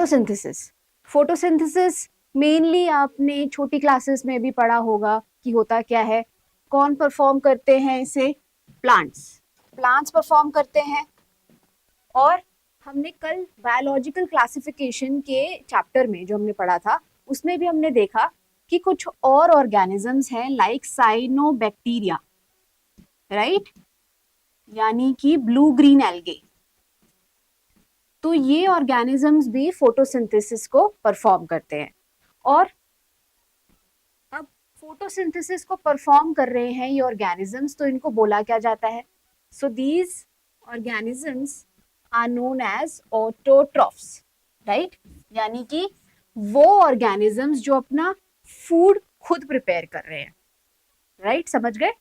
Photosynthesis. Photosynthesis mainly आपने छोटी classes में भी पढ़ा होगा कि होता क्या है। कौन परफॉर्म करते हैं इसे? प्लांट्स। प्लांट्स परफॉर्म करते हैं। और हमने कल बायोलॉजिकल क्लासिफिकेशन के चैप्टर में जो हमने पढ़ा था उसमें भी हमने देखा कि कुछ और ऑर्गेनिजम्स हैं लाइक साइनोबैक्टीरिया, राइट, यानी कि ब्लू ग्रीन एल्गे। तो ये ऑर्गेनिजम्स भी फोटोसिंथेसिस को परफॉर्म करते हैं। और अब फोटोसिंथेसिस को परफॉर्म कर रहे हैं ये ऑर्गेनिजम्स, तो इनको बोला क्या जाता है? So these organisms are known as autotrophs, right, यानी कि वो ऑर्गेनिजम्स जो अपना फूड खुद प्रिपेयर कर रहे हैं, राइट, समझ गए?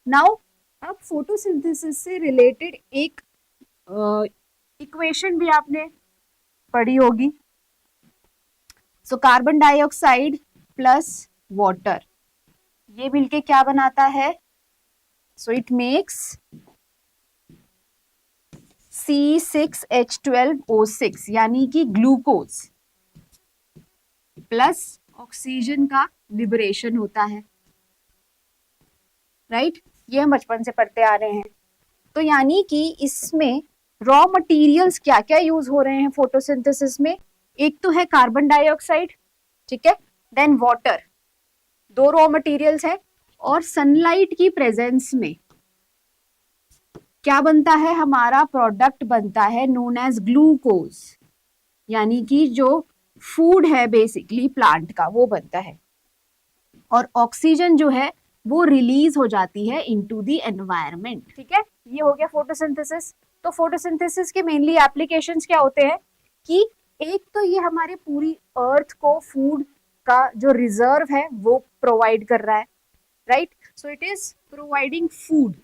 नाउ अब फोटोसिंथेसिस से रिलेटेड एक इक्वेशन भी आपने पढ़ी होगी। So carbon dioxide plus water, ये मिलके क्या बनाता है? सो इट मेक्स C6H12O6 यानी कि ग्लूकोज प्लस ऑक्सीजन का लिबरेशन होता है, राइट। ये हम बचपन से पढ़ते आ रहे हैं। तो यानी कि इसमें रॉ मटेरियल्स क्या क्या यूज हो रहे हैं फोटोसिंथेसिस में? एक तो है कार्बन डाइऑक्साइड, ठीक है, देन वाटर, दो रॉ मटेरियल्स है। और सनलाइट की प्रेजेंस में क्या बनता है? हमारा प्रोडक्ट बनता है नोन एज ग्लूकोज, यानी कि जो फूड है बेसिकली प्लांट का वो बनता है। और ऑक्सीजन जो है वो रिलीज हो जाती है इनटू द एनवायरनमेंट, ठीक है। ये हो गया फोटोसिंथेसिस। तो फोटोसिंथेसिस के मेनली एप्लीकेशंस क्या होते हैं कि एक तो ये हमारे पूरी अर्थ को फूड का जो रिजर्व है वो प्रोवाइड कर रहा है, right. So it is providing food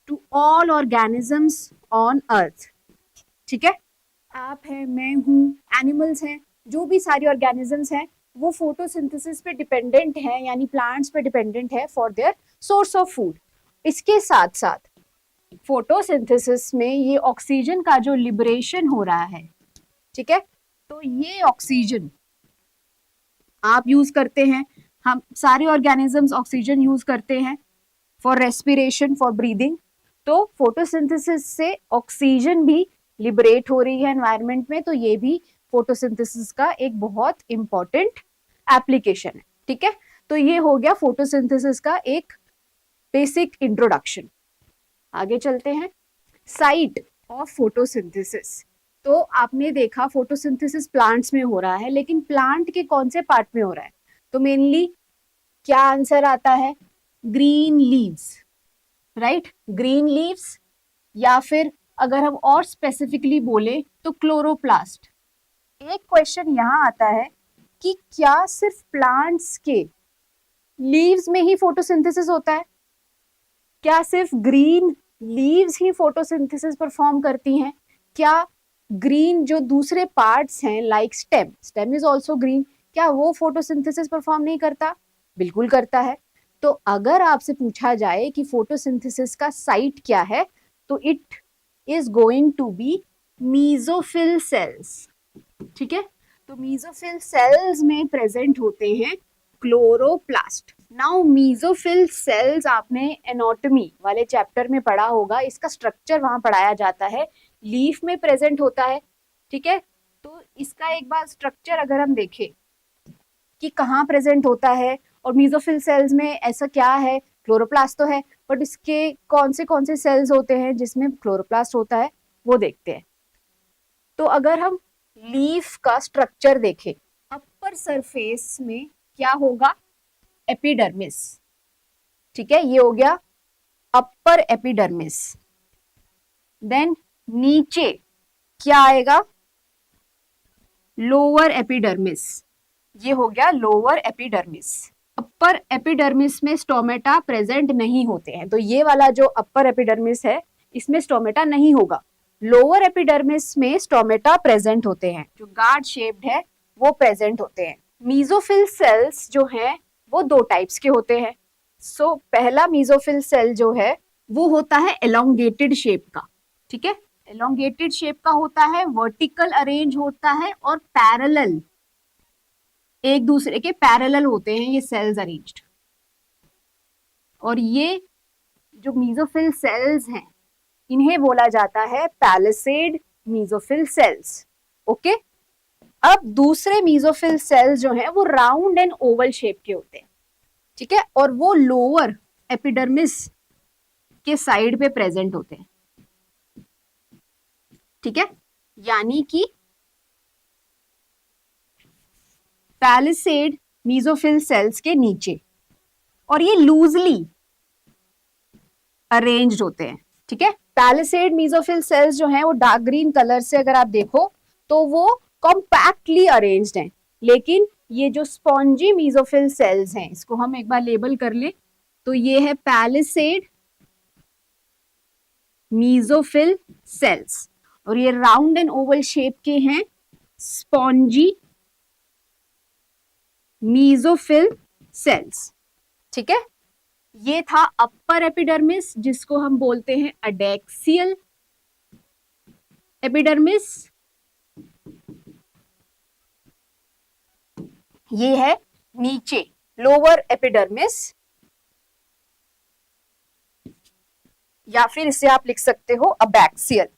to all organisms on earth, ठीक है। आप है, मैं हूँ, एनिमल्स हैं, जो भी सारी ऑर्गेनिजम्स हैं वो फोटोसिंथेसिस पे डिपेंडेंट है, यानी प्लांट्स पे डिपेंडेंट है for their source of food. इसके साथ साथ फोटोसिंथेसिस में ये ऑक्सीजन का जो लिबरेशन हो रहा है, ठीक है, तो ये ऑक्सीजन आप यूज करते हैं, हम सारे ऑर्गेनिजम्स ऑक्सीजन यूज करते हैं फॉर रेस्पिरेशन, फॉर ब्रीदिंग। तो फोटोसिंथेसिस से ऑक्सीजन भी लिबरेट हो रही है एनवायरनमेंट में, तो ये भी फोटोसिंथेसिस का एक बहुत इंपॉर्टेंट एप्लीकेशन है, ठीक है। तो ये हो गया फोटोसिंथेसिस का एक बेसिक इंट्रोडक्शन। आगे चलते हैं, साइट ऑफ फोटोसिंथेसिस। तो आपने देखा फोटोसिंथेसिस प्लांट्स में हो रहा है, लेकिन प्लांट के कौन से पार्ट में हो रहा है? तो मेनली क्या आंसर आता है? Green leaves, right, green leaves, या फिर अगर हम और स्पेसिफिकली बोले तो क्लोरोप्लास्ट। एक क्वेश्चन यहाँ आता है कि क्या सिर्फ प्लांट्स के लीव्स में ही फोटोसिंथेसिस होता है? क्या सिर्फ ग्रीन लीव्स ही फोटोसिंथेसिस परफॉर्म करती हैं? क्या ग्रीन जो दूसरे पार्ट्स हैं like stem, stem is also green, क्या वो फोटोसिंथेसिस परफॉर्म नहीं करता? बिल्कुल करता है। तो अगर आपसे पूछा जाए कि फोटोसिंथेसिस का साइट क्या है, तो it is going to be mesophyll cells, ठीक है। तो मीजोफिल सेल्स में प्रेजेंट होते हैं क्लोरोप्लास्ट। नाउ मीजोफिल सेल्स आपने एनाटॉमी वाले चैप्टर में पढ़ा होगा, इसका स्ट्रक्चर वहां पढ़ाया जाता है, लीफ में प्रेजेंट होता है, ठीक है। तो इसका एक बार स्ट्रक्चर अगर हम देखें कि कहाँ प्रेजेंट होता है और मीजोफिल सेल्स में ऐसा क्या है, क्लोरोप्लास्ट तो है, बट इसके कौन से सेल्स होते हैं जिसमें क्लोरोप्लास्ट होता है वो देखते हैं। तो अगर हम लीफ का स्ट्रक्चर देखें, अपर सरफेस में क्या होगा? एपिडर्मिस, ठीक है, ये हो गया अपर एपिडर्मिस। देन नीचे क्या आएगा? लोअर एपिडर्मिस, ये हो गया लोअर एपिडर्मिस। अपर एपिडर्मिस में स्टोमेटा प्रेजेंट नहीं होते हैं, तो ये वाला जो अपर एपिडर्मिस है इसमें स्टोमेटा नहीं होगा। लोअर एपिडर्मिस में स्टोमेटा प्रेजेंट होते हैं, जो गार्ड शेप्ड है वो प्रेजेंट होते हैं। मीजोफिल सेल्स जो हैं वो दो टाइप्स के होते हैं। सो पहला मीजोफिल सेल जो है वो होता है एलोंगेटेड शेप का, ठीक है, एलोंगेटेड शेप का होता है, वर्टिकल अरेंज होता है और पैरेलल, एक दूसरे के पैरेलल होते हैं ये सेल्स अरेंज्ड। और ये जो मीजोफिल सेल्स हैं इन्हें बोला जाता है पैलिसेड मीजोफिल सेल्स। ओके, अब दूसरे मीजोफिल सेल्स जो हैं वो राउंड एंड ओवल शेप के होते हैं, ठीक है, और वो लोअर एपिडर्मिस के साइड पे प्रेजेंट होते हैं, ठीक है, यानी कि पैलिसेड मीजोफिल सेल्स के नीचे, और ये लूजली अरेंज्ड होते हैं, ठीक है। पैलिसेड मीजोफिल सेल्स जो हैं वो डार्क ग्रीन कलर से अगर आप देखो तो वो कॉम्पैक्टली अरेंज्ड हैं, लेकिन ये जो स्पॉन्जी मीजोफिल सेल्स हैं, इसको हम एक बार लेबल कर लें तो ये है पैलिसेड मीजोफिल सेल्स, और ये राउंड एंड ओवल शेप के हैं स्पॉन्जी मीजोफिल सेल्स, ठीक है। ये था अपर एपिडर्मिस जिसको हम बोलते हैं अडेक्सियल एपिडर्मिस, ये है नीचे लोअर एपिडर्मिस, या फिर इसे आप लिख सकते हो अबैक्सियल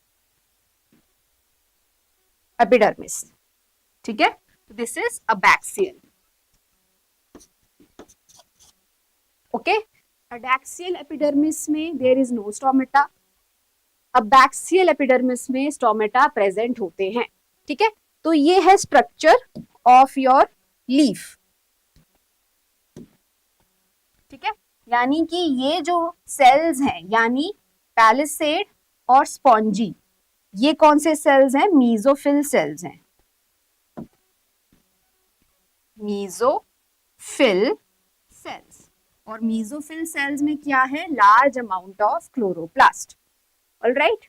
एपिडर्मिस, ठीक है, this is abaxial. Okay, adaxial epidermis में there is no stomata, abaxial epidermis में स्टोमेटा प्रेजेंट होते हैं, ठीक है। तो ये है स्ट्रक्चर ऑफ योर लीफ, ठीक है, यानी कि ये जो सेल्स हैं यानी पैलिसेड और स्पॉन्जी, ये कौन से सेल्स हैं? मीजोफिल सेल्स हैं, मीजोफिल सेल्स। और मीजोफिल सेल्स में क्या है? Large amount of chloroplast. Alright,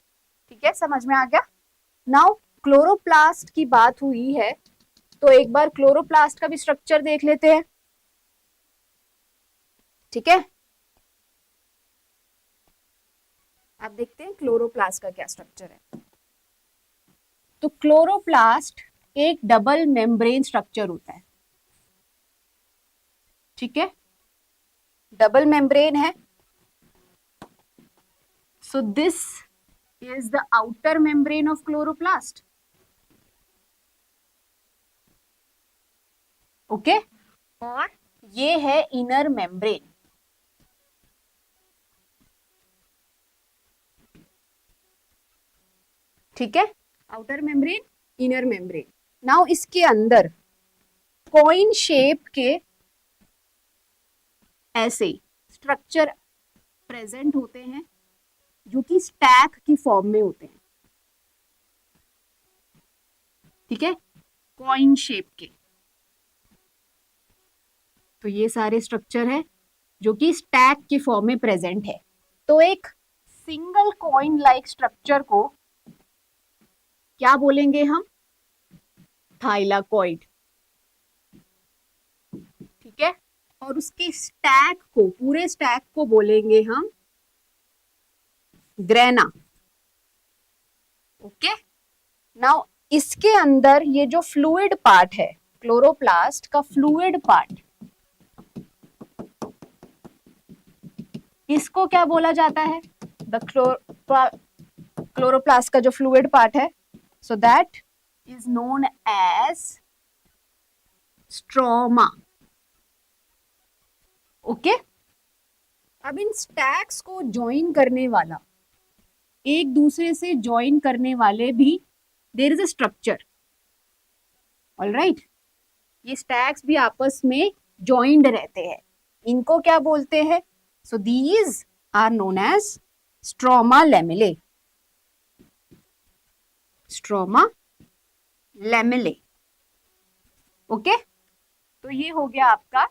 ठीक है, समझ में आ गया। नाउ क्लोरोप्लास्ट की बात हुई है तो एक बार क्लोरोप्लास्ट का भी स्ट्रक्चर देख लेते हैं, ठीक है। आप देखते हैं क्लोरोप्लास्ट का क्या स्ट्रक्चर है। तो क्लोरोप्लास्ट एक डबल मेम्ब्रेन स्ट्रक्चर होता है, ठीक है, डबल मेम्ब्रेन है। So this is the outer membrane of chloroplast, okay, और ये है इनर मेम्ब्रेन, ठीक है, outer membrane, inner membrane. Now इसके अंदर कॉइन शेप के ऐसे स्ट्रक्चर प्रेजेंट होते हैं जो कि स्टैक की फॉर्म में होते हैं, ठीक है, कॉइन शेप के। तो ये सारे स्ट्रक्चर है जो कि स्टैक की फॉर्म में प्रेजेंट है। तो एक सिंगल कॉइन लाइक स्ट्रक्चर को क्या बोलेंगे हम? थाइलाकॉइड, ठीक है, और उसके स्टैक को, पूरे स्टैक को बोलेंगे हम ग्रेना, ओके। नाउ इसके अंदर ये जो फ्लूइड पार्ट है, क्लोरोप्लास्ट का फ्लूइड पार्ट, इसको क्या बोला जाता है? द क्लोरोप्लास्ट का जो फ्लूइड पार्ट है, so that is known as stroma, okay. अब इन स्टैक्स को ज्वाइन करने वाला, एक दूसरे से ज्वाइन करने वाले भी there is a structure, alright. ये स्टैक्स भी आपस में ज्वाइंड रहते हैं, इनको क्या बोलते हैं? So these are known as stroma lamellae, stroma lamellae, okay. तो ये हो गया आपका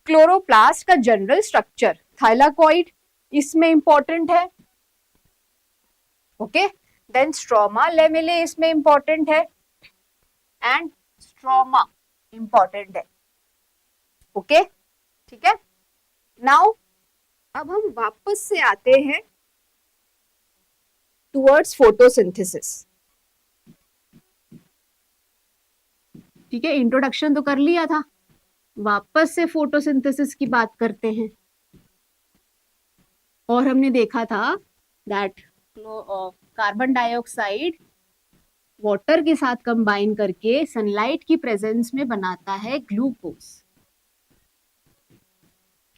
क्लोरोप्लास्ट का जनरल स्ट्रक्चर। थाइलाकॉइड इसमें इंपॉर्टेंट है, ओके, देन स्ट्रोमा लेमेले इसमें इंपॉर्टेंट है, एंड स्ट्रोमा इंपॉर्टेंट है, ओके, ठीक है। नाउ अब हम वापस से आते हैं टुवर्ड्स फोटोसिंथेसिस। ठीक है, इंट्रोडक्शन तो कर लिया था, वापस से फोटोसिंथेसिस की बात करते हैं। और हमने देखा था दैट कार्बन डाइऑक्साइड वाटर के साथ कंबाइन करके सनलाइट की प्रेजेंस में बनाता है ग्लूकोज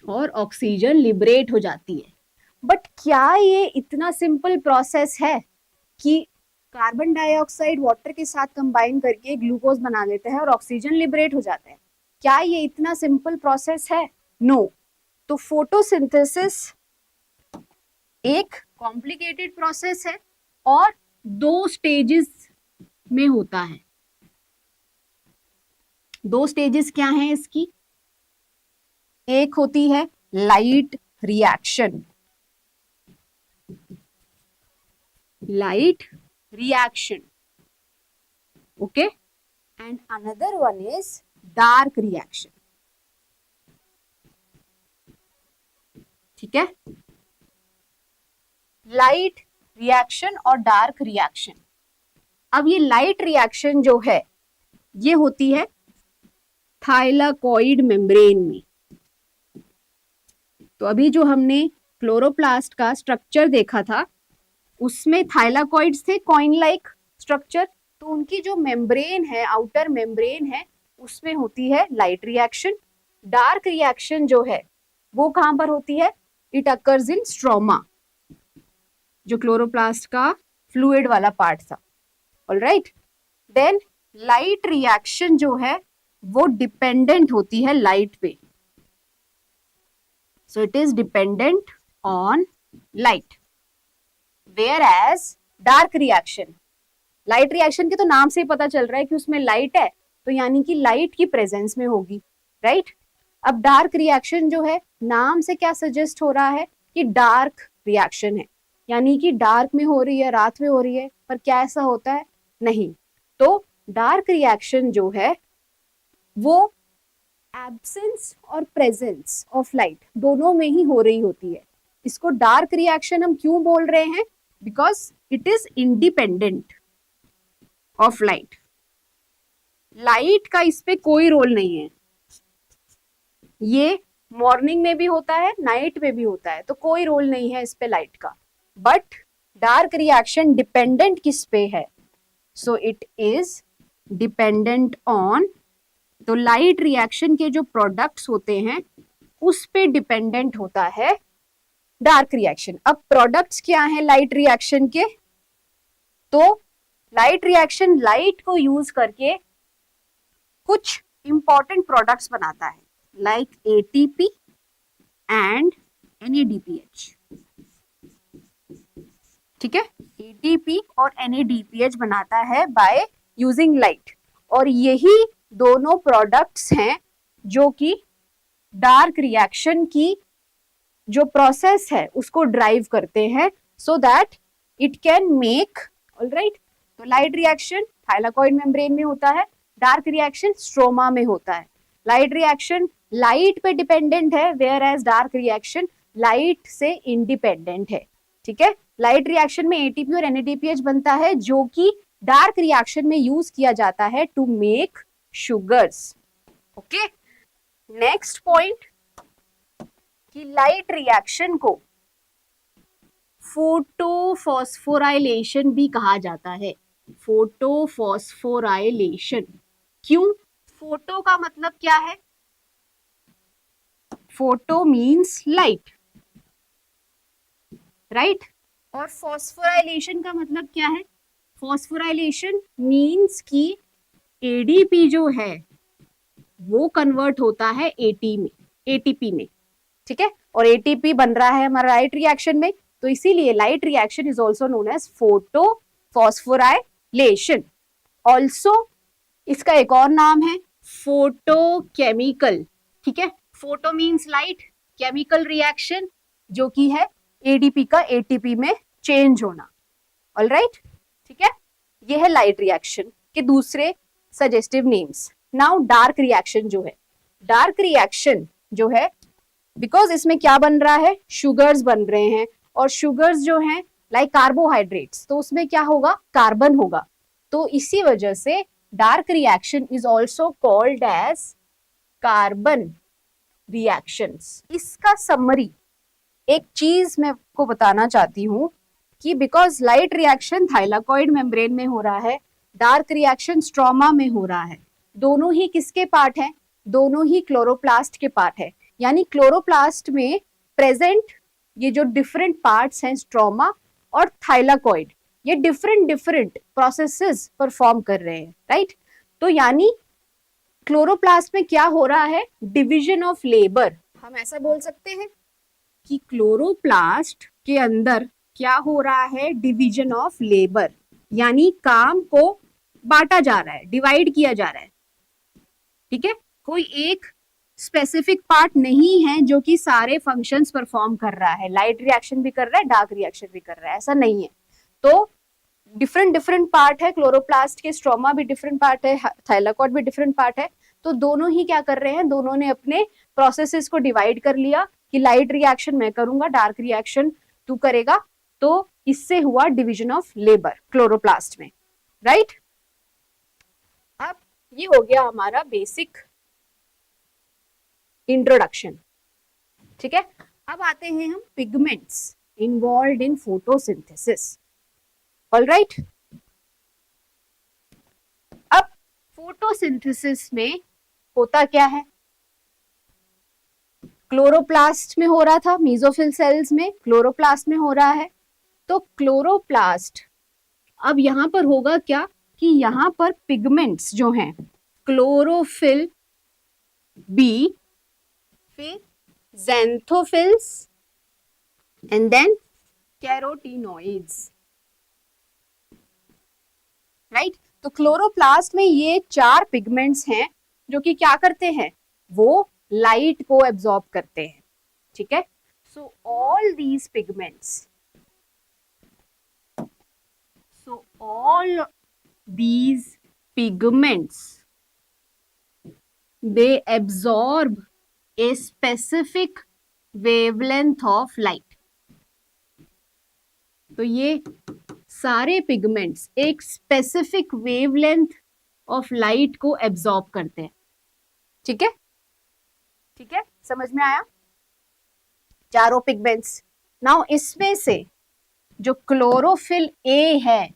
और ऑक्सीजन लिबरेट हो जाती है। बट क्या ये इतना सिंपल प्रोसेस है कि कार्बन डाइऑक्साइड वाटर के साथ कंबाइन करके ग्लूकोज बना देता है और ऑक्सीजन लिबरेट हो जाता है? क्या ये इतना सिंपल प्रोसेस है? नो। तो फोटोसिंथेसिस एक कॉम्प्लिकेटेड प्रोसेस है और 2 स्टेजेस में होता है। 2 स्टेजेस क्या हैं इसकी? एक होती है light reaction, okay, and another one is dark reaction. ठीक है, लाइट रिएक्शन और डार्क रिएक्शन। अब ये लाइट रिएक्शन जो है ये होती है थाइलाकॉइड मेम्ब्रेन में। तो अभी जो हमने क्लोरोप्लास्ट का स्ट्रक्चर देखा था उसमें थाइलाकॉइड्स थे, कॉइन लाइक स्ट्रक्चर। तो उनकी जो मेम्ब्रेन है, आउटर मेम्ब्रेन है, उसमें होती है लाइट रिएक्शन। डार्क रिएक्शन जो है वो कहां पर होती है? इट अकर्स इन स्ट्रोमा, जो क्लोरोप्लास्ट का फ्लूइड वाला पार्ट था। ऑलराइट, देन लाइट रिएक्शन जो है वो डिपेंडेंट होती है लाइट पे। So it is dependent on light, whereas dark reaction, light reaction के तो नाम से ही पता चल रहा है कि उसमें लाइट है, तो यानी कि लाइट की प्रेजेंस में होगी, राइट। अब डार्क रिएक्शन जो है, नाम से क्या सजेस्ट हो रहा है कि डार्क रिएक्शन है, यानी कि डार्क में हो रही है, रात में हो रही है, पर क्या ऐसा होता है? नहीं। तो डार्क रिएक्शन जो है वो एब्सेंस और प्रेजेंस ऑफ लाइट दोनों में ही हो रही होती है। इसको डार्क रिएक्शन हम क्यों बोल रहे हैं? Because it is independent of light. Light का इस पे कोई रोल नहीं है। ये मॉर्निंग में भी होता है, नाइट में भी होता है, तो कोई रोल नहीं है इस पे लाइट का। बट डार्क रिएक्शन डिपेंडेंट किस पे है? सो इट इज डिपेंडेंट ऑन, तो लाइट रिएक्शन के जो प्रोडक्ट्स होते हैं उस पे डिपेंडेंट होता है डार्क रिएक्शन। अब प्रोडक्ट्स क्या हैं लाइट रिएक्शन के? तो लाइट रिएक्शन लाइट को यूज करके कुछ इंपॉर्टेंट प्रोडक्ट्स बनाता है, लाइक एटीपी एंड NADPH। ठीक है, एटीपी और NADPH बनाता है बाय यूजिंग लाइट, और यही दोनों प्रोडक्ट्स हैं जो कि डार्क रिएक्शन की जो प्रोसेस है उसको ड्राइव करते हैं, so that it can make, alright. तो लाइट रिएक्शन थाइलाकॉइड मेम्ब्रेन में होता है, डार्क रिएक्शन स्ट्रोमा में होता है। लाइट रिएक्शन लाइट पे डिपेंडेंट है, whereas dark reaction light से इंडिपेंडेंट है। ठीक है, लाइट रिएक्शन में एटीपी और NADPH बनता है, जो कि डार्क रिएक्शन में यूज किया जाता है to make sugars. Okay, next point कि लाइट रिएक्शन को फोटोफॉस्फोराइलेशन भी कहा जाता है। फोटोफॉस्फोराइलेशन क्यों? फोटो का मतलब क्या है? Photo means light, right. और फॉस्फोराइलेशन का मतलब क्या है? फॉस्फोराइलेशन मीन्स कि एडीपी जो है वो कन्वर्ट होता है एटीपी में। ठीक है, और एटीपी बन रहा है हमारा लाइट रिएक्शन में, तो इसीलिए light reaction is also known as photophosphorylation. Also इसका एक और नाम है फोटोकेमिकल। ठीक है, photo means light, chemical reaction जो कि है एडीपी का एटीपी में चेंज होना। ऑलराइट, ठीक है, ये है लाइट रिएक्शन के दूसरे suggestive names. Now dark reaction जो है, डार्क रिएक्शन जो है, बिकॉज इसमें क्या बन रहा है? शुगर्स बन रहे हैं, और शुगर्स जो हैं लाइक कार्बोहाइड्रेट्स, तो उसमें क्या होगा, कार्बन होगा। तो इसी वजह से dark reaction is also called as carbon reactions. इसका समरी एक चीज मैं आपको बताना चाहती हूँ कि because light reaction thylakoid membrane में हो रहा है, डार्क रिएक्शन स्ट्रोमा में हो रहा है, दोनों ही किसके पार्ट है, दोनों ही क्लोरोप्लास्ट के पार्ट है। यानी क्लोरोप्लास्ट में प्रेजेंट ये जो डिफरेंट पार्ट्स हैं स्ट्रोमा और थाइलाकॉइड, ये डिफरेंट डिफरेंट प्रोसेसेस परफॉर्म कर रहे हैं, राइट। तो यानी क्लोरोप्लास्ट में क्या हो रहा है, डिवीजन ऑफ लेबर। हम ऐसा बोल सकते हैं कि क्लोरोप्लास्ट के अंदर क्या हो रहा है, डिवीजन ऑफ लेबर, यानी काम को बांटा जा रहा है, डिवाइड किया जा रहा है, ठीक है। कोई एक स्पेसिफिक पार्ट नहीं है जो कि सारे फंक्शंस परफॉर्म कर रहा है, लाइट रिएक्शन भी कर रहा है, डार्क रिएक्शन भी कर रहा है, ऐसा नहीं है। तो डिफरेंट डिफरेंट पार्ट है क्लोरोप्लास्ट के, स्ट्रोमा भी डिफरेंट पार्ट है, थाइलाकॉइड भी डिफरेंट पार्ट है। तो दोनों ही क्या कर रहे हैं, दोनों ने अपने प्रोसेसेस को डिवाइड कर लिया कि लाइट रिएक्शन मैं करूंगा, डार्क रिएक्शन तू करेगा। तो इससे हुआ डिवीजन ऑफ लेबर क्लोरोप्लास्ट में, राइट। अब ये हो गया हमारा बेसिक इंट्रोडक्शन, ठीक है। अब आते हैं हम pigments involve in photosynthesis, alright. अब फोटोसिंथेसिस में होता क्या है, क्लोरोप्लास्ट में हो रहा था, मेसोफिल सेल्स में क्लोरोप्लास्ट में हो रहा है। तो क्लोरोप्लास्ट अब यहां पर होगा क्या कि यहां पर पिगमेंट्स जो हैं, क्लोरोफिल बी, फिर ज़ैंथोफिल्स एंड देन कैरोटीनॉइड्स, राइट। तो क्लोरोप्लास्ट में ये 4 पिगमेंट्स हैं जो कि क्या करते हैं, वो लाइट को एब्जॉर्ब करते हैं, ठीक है। So all these pigments, so all these pigments, they absorb a specific wavelength of light। तो ये सारे पिगमेंट्स एक स्पेसिफिक वेवलेंथ ऑफ लाइट को एब्जॉर्ब करते हैं, ठीक है, ठीक है, समझ में आया, चारों पिगमेंट्स। नाउ इसमें से जो क्लोरोफिल ए है,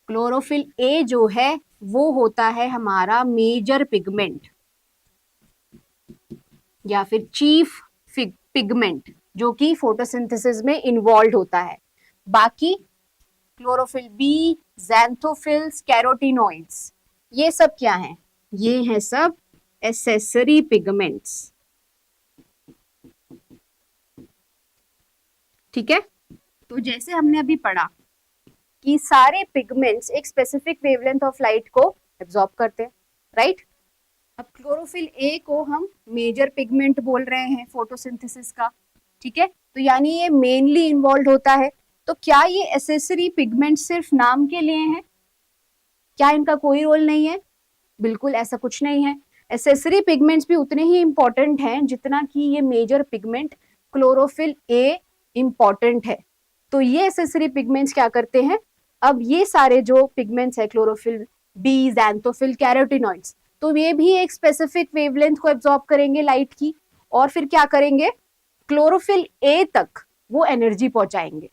क्लोरोफिल ए जो है वो होता है हमारा मेजर पिगमेंट या फिर चीफ पिगमेंट जो कि फोटोसिंथेसिस में इन्वॉल्व होता है। बाकी क्लोरोफिल बी, ज़ैंथोफिल्स, कैरोटीनॉइड्स, ये सब क्या हैं, ये हैं सब एसेसरी पिगमेंट्स, ठीक है। तो जैसे हमने अभी पढ़ा कि सारे पिगमेंट्स एक स्पेसिफिक वेवलेंथ ऑफ लाइट को एब्जॉर्ब करते हैं, राइट। अब क्लोरोफिल ए को हम मेजर पिगमेंट बोल रहे हैं फोटोसिंथेसिस का, ठीक है। तो यानी ये मेनली इन्वॉल्व होता है। तो क्या ये एसेसरी पिगमेंट सिर्फ नाम के लिए हैं, क्या इनका कोई रोल नहीं है, बिल्कुल ऐसा कुछ नहीं है। एसेसरी पिगमेंट्स भी उतने ही इंपॉर्टेंट हैं जितना कि ये major pigment chlorophyll A important है। तो ये एसेसरी पिगमेंट्स क्या करते हैं, अब ये सारे जो पिगमेंट्स है क्लोरोफिल बी, ज़ैंथोफिल, कैरोटीनॉइड्स, तो ये भी एक स्पेसिफिक वेवलेंथ को एब्जॉर्ब करेंगे लाइट की, और फिर क्या करेंगे, क्लोरोफिल ए तक वो एनर्जी पहुंचाएंगे,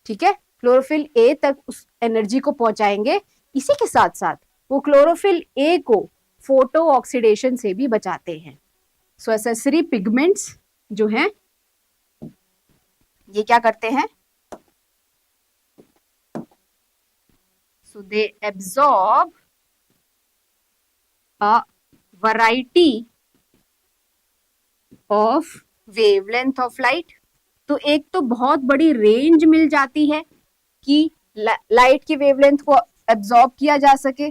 ठीक है। क्लोरोफिल ए तक उस एनर्जी को पहुंचाएंगे। इसी के साथ साथ वो क्लोरोफिल ए को फोटो ऑक्सीडेशन से भी बचाते हैं। सो एसेसरी पिगमेंट्स जो हैं ये क्या करते हैं, so they absorb a variety of wavelength of light। तो एक तो बहुत बड़ी रेंज मिल जाती है कि लाइट की वेवलेंथ को एब्जॉर्ब किया जा सके,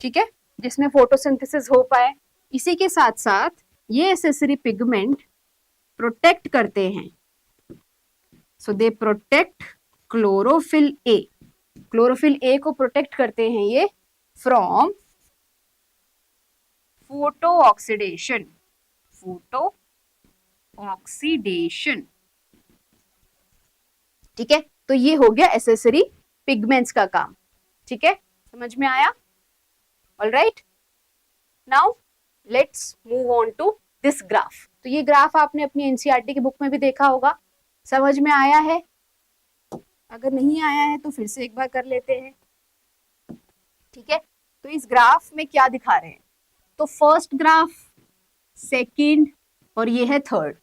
ठीक है, जिसमें फोटोसिंथेसिस हो पाए। इसी के साथ साथ ये एसेसरी पिगमेंट प्रोटेक्ट करते हैं, so they protect chlorophyll A, chlorophyll A को प्रोटेक्ट करते हैं ये from photo oxidation, photo oxidation, ठीक है, तो ये हो गया एसेसरी पिगमेंट्स का काम। ठीक है, समझ में आया? All right, now let's move on to this graph. तो ये ग्राफ आपने अपनी एनसीईआरटी की बुक में भी देखा होगा, समझ में आया है? अगर नहीं आया है तो फिर से एक बार कर लेते हैं। ठीक है, तो इस ग्राफ में क्या दिखा रहे हैं? तो फर्स्ट ग्राफ, सेकंड और ये है third,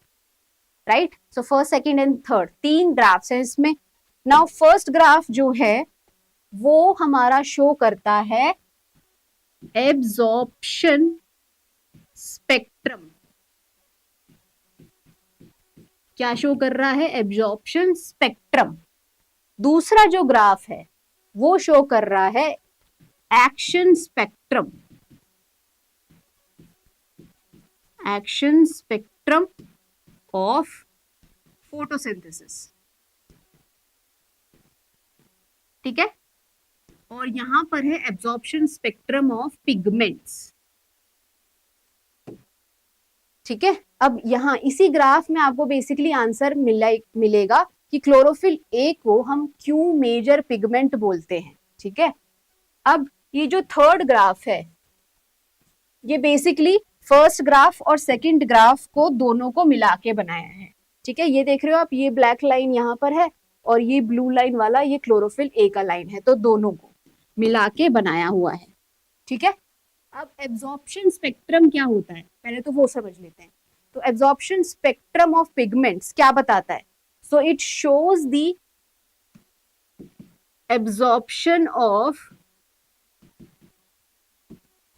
right? So first, second and third, तीन ग्राफ्स हैं इसमें। नाउ फर्स्ट ग्राफ जो है वो हमारा शो करता है एब्जॉर्प्शन स्पेक्ट्रम। क्या शो कर रहा है? Absorption spectrum. दूसरा जो ग्राफ है वो शो कर रहा है action spectrum. Action spectrum of photosynthesis. ठीक है, और यहां पर है एब्जॉर्प्शन स्पेक्ट्रम ऑफ पिगमेंट्स। ठीक है, अब यहाँ इसी ग्राफ में आपको बेसिकली आंसर मिलेगा कि क्लोरोफिल ए को हम क्यों मेजर पिगमेंट बोलते हैं। ठीक है, अब ये जो थर्ड ग्राफ है ये बेसिकली फर्स्ट ग्राफ और सेकंड ग्राफ को दोनों को मिला के बनाया है। ठीक है, ये देख रहे हो आप, ये ब्लैक लाइन यहाँ पर है और ये ब्लू लाइन वाला ये क्लोरोफिल ए का लाइन है, तो दोनों को मिला के बनाया हुआ है। ठीक है, अब एब्जॉर्प्शन स्पेक्ट्रम क्या होता है पहले तो वो समझ लेते हैं। तो एब्जॉर्प्शन स्पेक्ट्रम ऑफ पिगमेंट्स क्या बताता है? So it shows the absorption of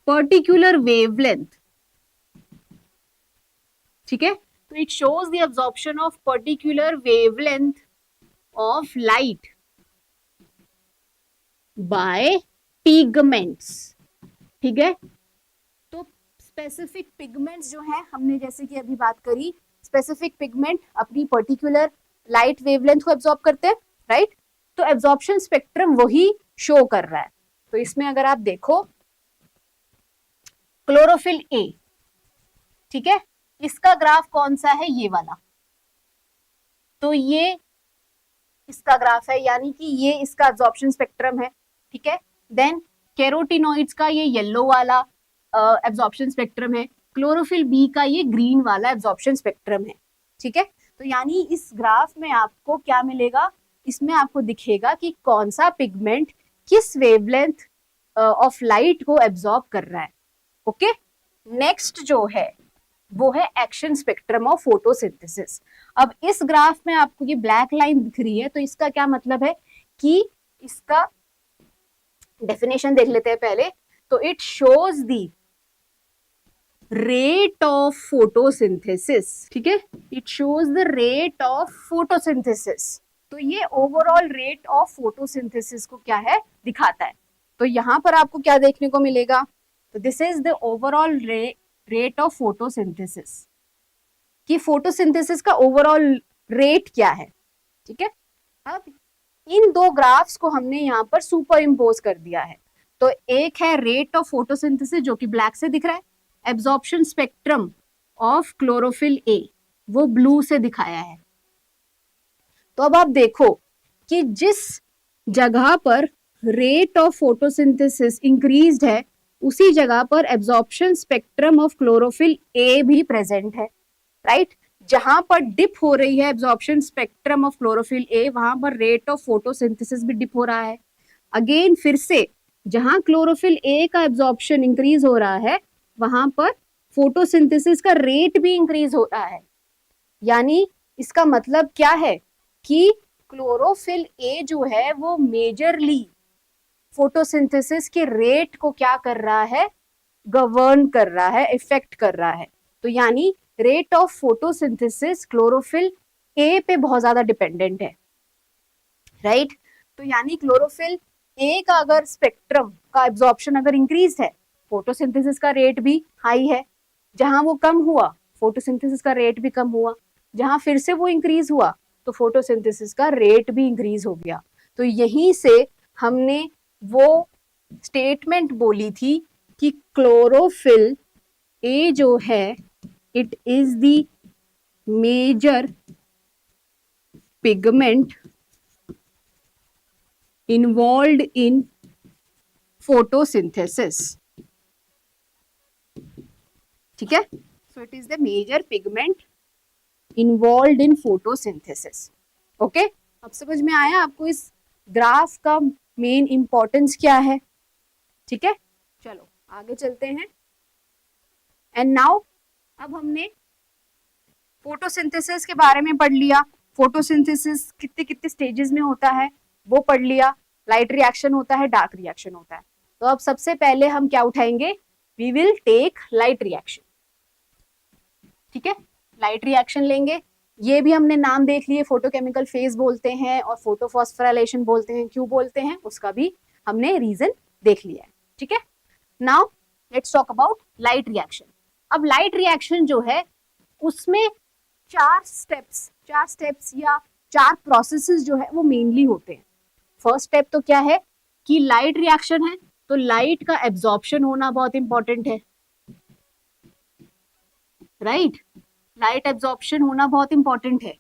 particular wavelength. ठीक है, तो it shows the absorption of particular wavelength of light by pigments. ठीक है, तो स्पेसिफिक पिगमेंट्स जो है, हमने जैसे कि अभी बात करी, स्पेसिफिक पिगमेंट अपनी पर्टिकुलर लाइट वेवलेंथ को एब्जॉर्ब करते हैं, राइट? तो एब्जॉर्प्शन स्पेक्ट्रम वही शो कर रहा है। तो इसमें अगर आप देखो क्लोरोफिल ए, ठीक है, इसका ग्राफ कौन सा है? ये वाला। तो ये इसका ग्राफ है, यानी कि ये इसका एब्जॉर्प्शन स्पेक्ट्रम है। ठीक है, देन कैरोटिनॉइड्स का ये येलो वाला एब्जॉर्प्शन स्पेक्ट्रम है, क्लोरोफिल बी का ये ग्रीन वाला एब्जॉर्प्शन स्पेक्ट्रम है। ठीक है, तो यानी इस ग्राफ में आपको क्या मिलेगा? इसमें आपको दिखेगा कि कौन सा पिगमेंट किस वेवलेंथ ऑफ लाइट को एब्जॉर्ब कर रहा है। ओके, नेक्स्ट जो है वो है एक्शन स्पेक्ट्रम ऑफ फोटोसिंथेसिस। अब इस ग्राफ में आपको ये ब्लैक लाइन दिख रही है, तो इसका क्या मतलब है कि इसका डेफिनेशन देख लेते हैं पहले। तो it shows the rate of photosynthesis. ठीक है, it shows the rate of photosynthesis. तो ये ओवरऑल रेट ऑफ फोटोसिंथेसिस को क्या है? दिखाता है। तो यहां पर आपको क्या देखने को मिलेगा? तो this is the overall rate of photosynthesis, कि फोटोसिंथेसिस का ओवरऑल रेट क्या है। ठीक है, अब इन दो ग्राफ्स को हमने यहाँ पर सुपर इम्पोज कर दिया है। तो एक है रेट ऑफ फोटोसिंथेसिस जो कि ब्लैक से दिख रहा है, absorption spectrum of chlorophyll A वो ब्लू से दिखाया है। तो अब आप देखो कि जिस जगह पर रेट ऑफ फोटोसिंथेसिस इंक्रीज्ड है उसी जगह पर absorption spectrum of chlorophyll A भी प्रेजेंट है, राइट? जहां पर डिप हो रही है absorption spectrum of chlorophyll A, वहां पर रेट ऑफ फोटोसिंथेसिस भी डिप हो रहा है। अगेन फिर से जहां क्लोरोफिल ए का एब्जॉर्प्शन इंक्रीज हो रहा है वहां पर फोटोसिंथेसिस का रेट भी इंक्रीज हो रहा है। यानी इसका मतलब क्या है कि क्लोरोफिल ए जो है वो मेजरली फोटोसिंथेसिस के रेट को क्या कर रहा है? गवर्न कर रहा है, इफेक्ट कर रहा है। तो यानी rate of photosynthesis chlorophyll A पे बहुत ज्यादा डिपेंडेंट है, राइट? तो यानी क्लोरोफिल ए का अगर स्पेक्ट्रम का एब्जॉर्प्शन अगर इंक्रीज है, फोटोसिंथेसिस का रेट भी हाई है। जहां वो कम हुआ, फोटोसिंथेसिस का रेट भी कम हुआ। जहां फिर से वो इंक्रीज हुआ तो फोटोसिंथेसिस का रेट भी इंक्रीज हो गया। तो यहीं से हमने वो स्टेटमेंट बोली थी कि क्लोरोफिल ए जो है it is the major pigment involved in photosynthesis. ठीक है, so it is the major pigment involved in photosynthesis. Okay, अब समझ में आया आपको इस ग्राफ का मेन इंपॉर्टेंस क्या है? ठीक है, चलो आगे चलते हैं. एंड नाउ अब हमने फोटोसिंथेसिस के बारे में पढ़ लिया. फोटोसिंथेसिस कितने कितने स्टेजेस में होता है वो पढ़ लिया. लाइट रिएक्शन होता है, डार्क रिएक्शन होता है. तो अब सबसे पहले हम क्या उठाएंगे? We will take light reaction. ठीक है, लाइट रिएक्शन लेंगे. ये भी हमने नाम देख लिए, फोटोकेमिकल फेज बोलते हैं और फोटोफॉस्फोराइलेशन बोलते हैं. क्यों बोलते हैं उसका भी हमने रीजन देख लिया है. ठीक है, now let's talk about light reaction. अब लाइट रिएक्शन जो है उसमें चार स्टेप्स या चार प्रोसेसेस जो है वो मेनली होते हैं. फर्स्ट स्टेप तो क्या है कि लाइट रिएक्शन है तो लाइट का एब्जॉर्प्शन होना बहुत इंपॉर्टेंट है. राइट, लाइट एब्जॉर्प्शन होना बहुत इंपॉर्टेंट है.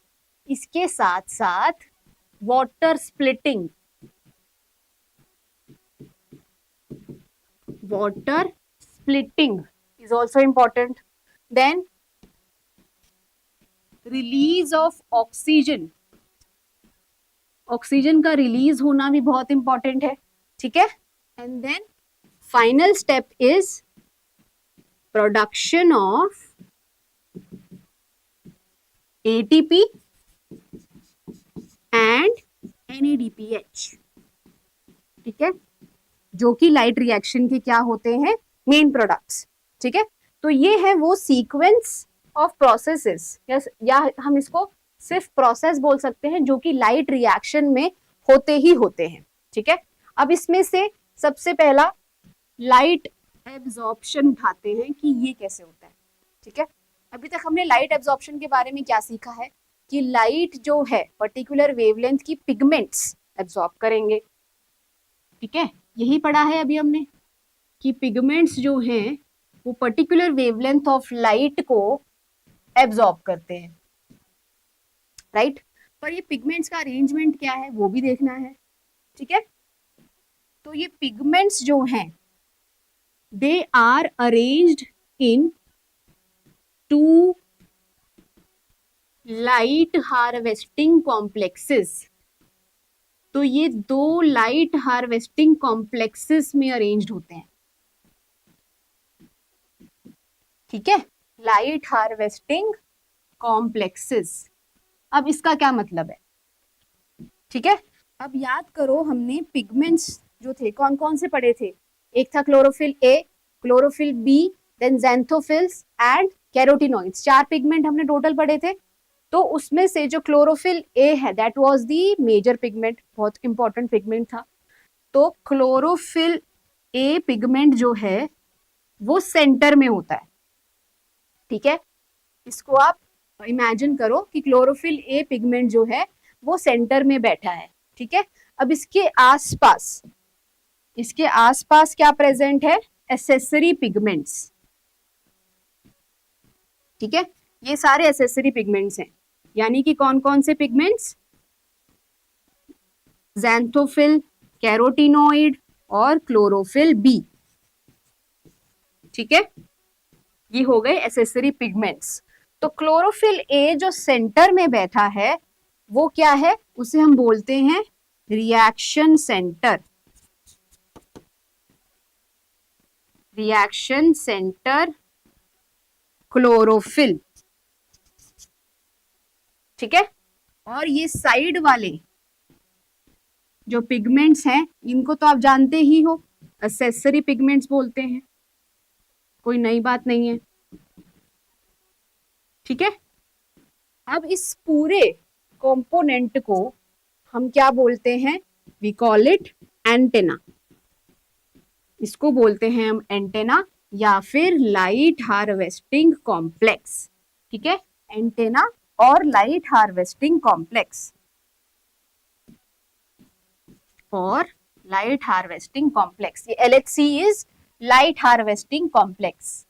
इसके साथ साथ water splitting is also important. Then release of oxygen का रिलीज होना भी बहुत इंपॉर्टेंट है. ठीक है, and then final step is production of ATP and NADPH. ठीक है, जो कि लाइट रिएक्शन के क्या होते हैं? Main products. ठीक है, तो ये है वो सीक्वेंस ऑफ प्रोसेसेस या हम इसको सिर्फ प्रोसेस बोल सकते हैं जो कि लाइट रिएक्शन में होते ही होते हैं. ठीक है, अब इसमें से सबसे पहला लाइट एब्जॉर्प्शन उठाते हैं कि ये कैसे होता है. ठीक है, अभी तक हमने लाइट एब्जॉर्प्शन के बारे में क्या सीखा है कि लाइट जो है पर्टिकुलर वेवलेंथ की पिगमेंट्स एब्जॉर्ब करेंगे. ठीक है, यही पढ़ा है अभी हमने कि पिगमेंट्स जो हैं वो पर्टिकुलर वेवलेंथ ऑफ लाइट को एब्जॉर्ब करते हैं. राइट, पर ये पिगमेंट्स का अरेंजमेंट क्या है वो भी देखना है. ठीक है, तो ये पिगमेंट्स जो हैं they are arranged in 2 light harvesting complexes. तो ये 2 लाइट हार्वेस्टिंग कॉम्प्लेक्सेस में अरेंज्ड होते हैं. ठीक है, लाइट हार्वेस्टिंग कॉम्प्लेक्सेस. अब इसका क्या मतलब है? ठीक है, अब याद करो हमने पिगमेंट्स जो थे कौन कौन से पढ़े थे? एक था chlorophyll A, chlorophyll B, then xanthophylls and carotenoids. 4 pigment हमने टोटल पढ़े थे. तो उसमें से जो क्लोरोफिल ए है that was the major pigment, बहुत इंपॉर्टेंट पिगमेंट था. तो क्लोरोफिल ए पिगमेंट जो है वो सेंटर में होता है. ठीक है, इसको आप इमेजिन करो कि क्लोरोफिल ए पिगमेंट जो है वो सेंटर में बैठा है. ठीक है, अब इसके आसपास क्या प्रेजेंट है? Accessory pigments. ठीक है, ये सारे एसेसरी पिगमेंट्स हैं. यानी कि कौन कौन से पिगमेंट्स? ज़ैंथोफिल, कैरोटिनॉइड और क्लोरोफिल बी. ठीक है, ये हो गए एसेसरी पिगमेंट्स. तो क्लोरोफिल ए जो सेंटर में बैठा है वो क्या है? उसे हम बोलते हैं reaction centre. Reaction centre chlorophyll. ठीक है, और ये साइड वाले जो पिगमेंट्स हैं इनको तो आप जानते ही हो, एसेसरी पिगमेंट्स बोलते हैं. कोई नई बात नहीं है. ठीक है, अब इस पूरे कंपोनेंट को हम क्या बोलते हैं? We call it antenna. इसको बोलते हैं हम एंटेना या फिर लाइट हार्वेस्टिंग कॉम्प्लेक्स. ठीक है, एंटेना और लाइट हार्वेस्टिंग कॉम्प्लेक्स और लाइट हार्वेस्टिंग कॉम्प्लेक्स. ये LHC is light harvesting complex.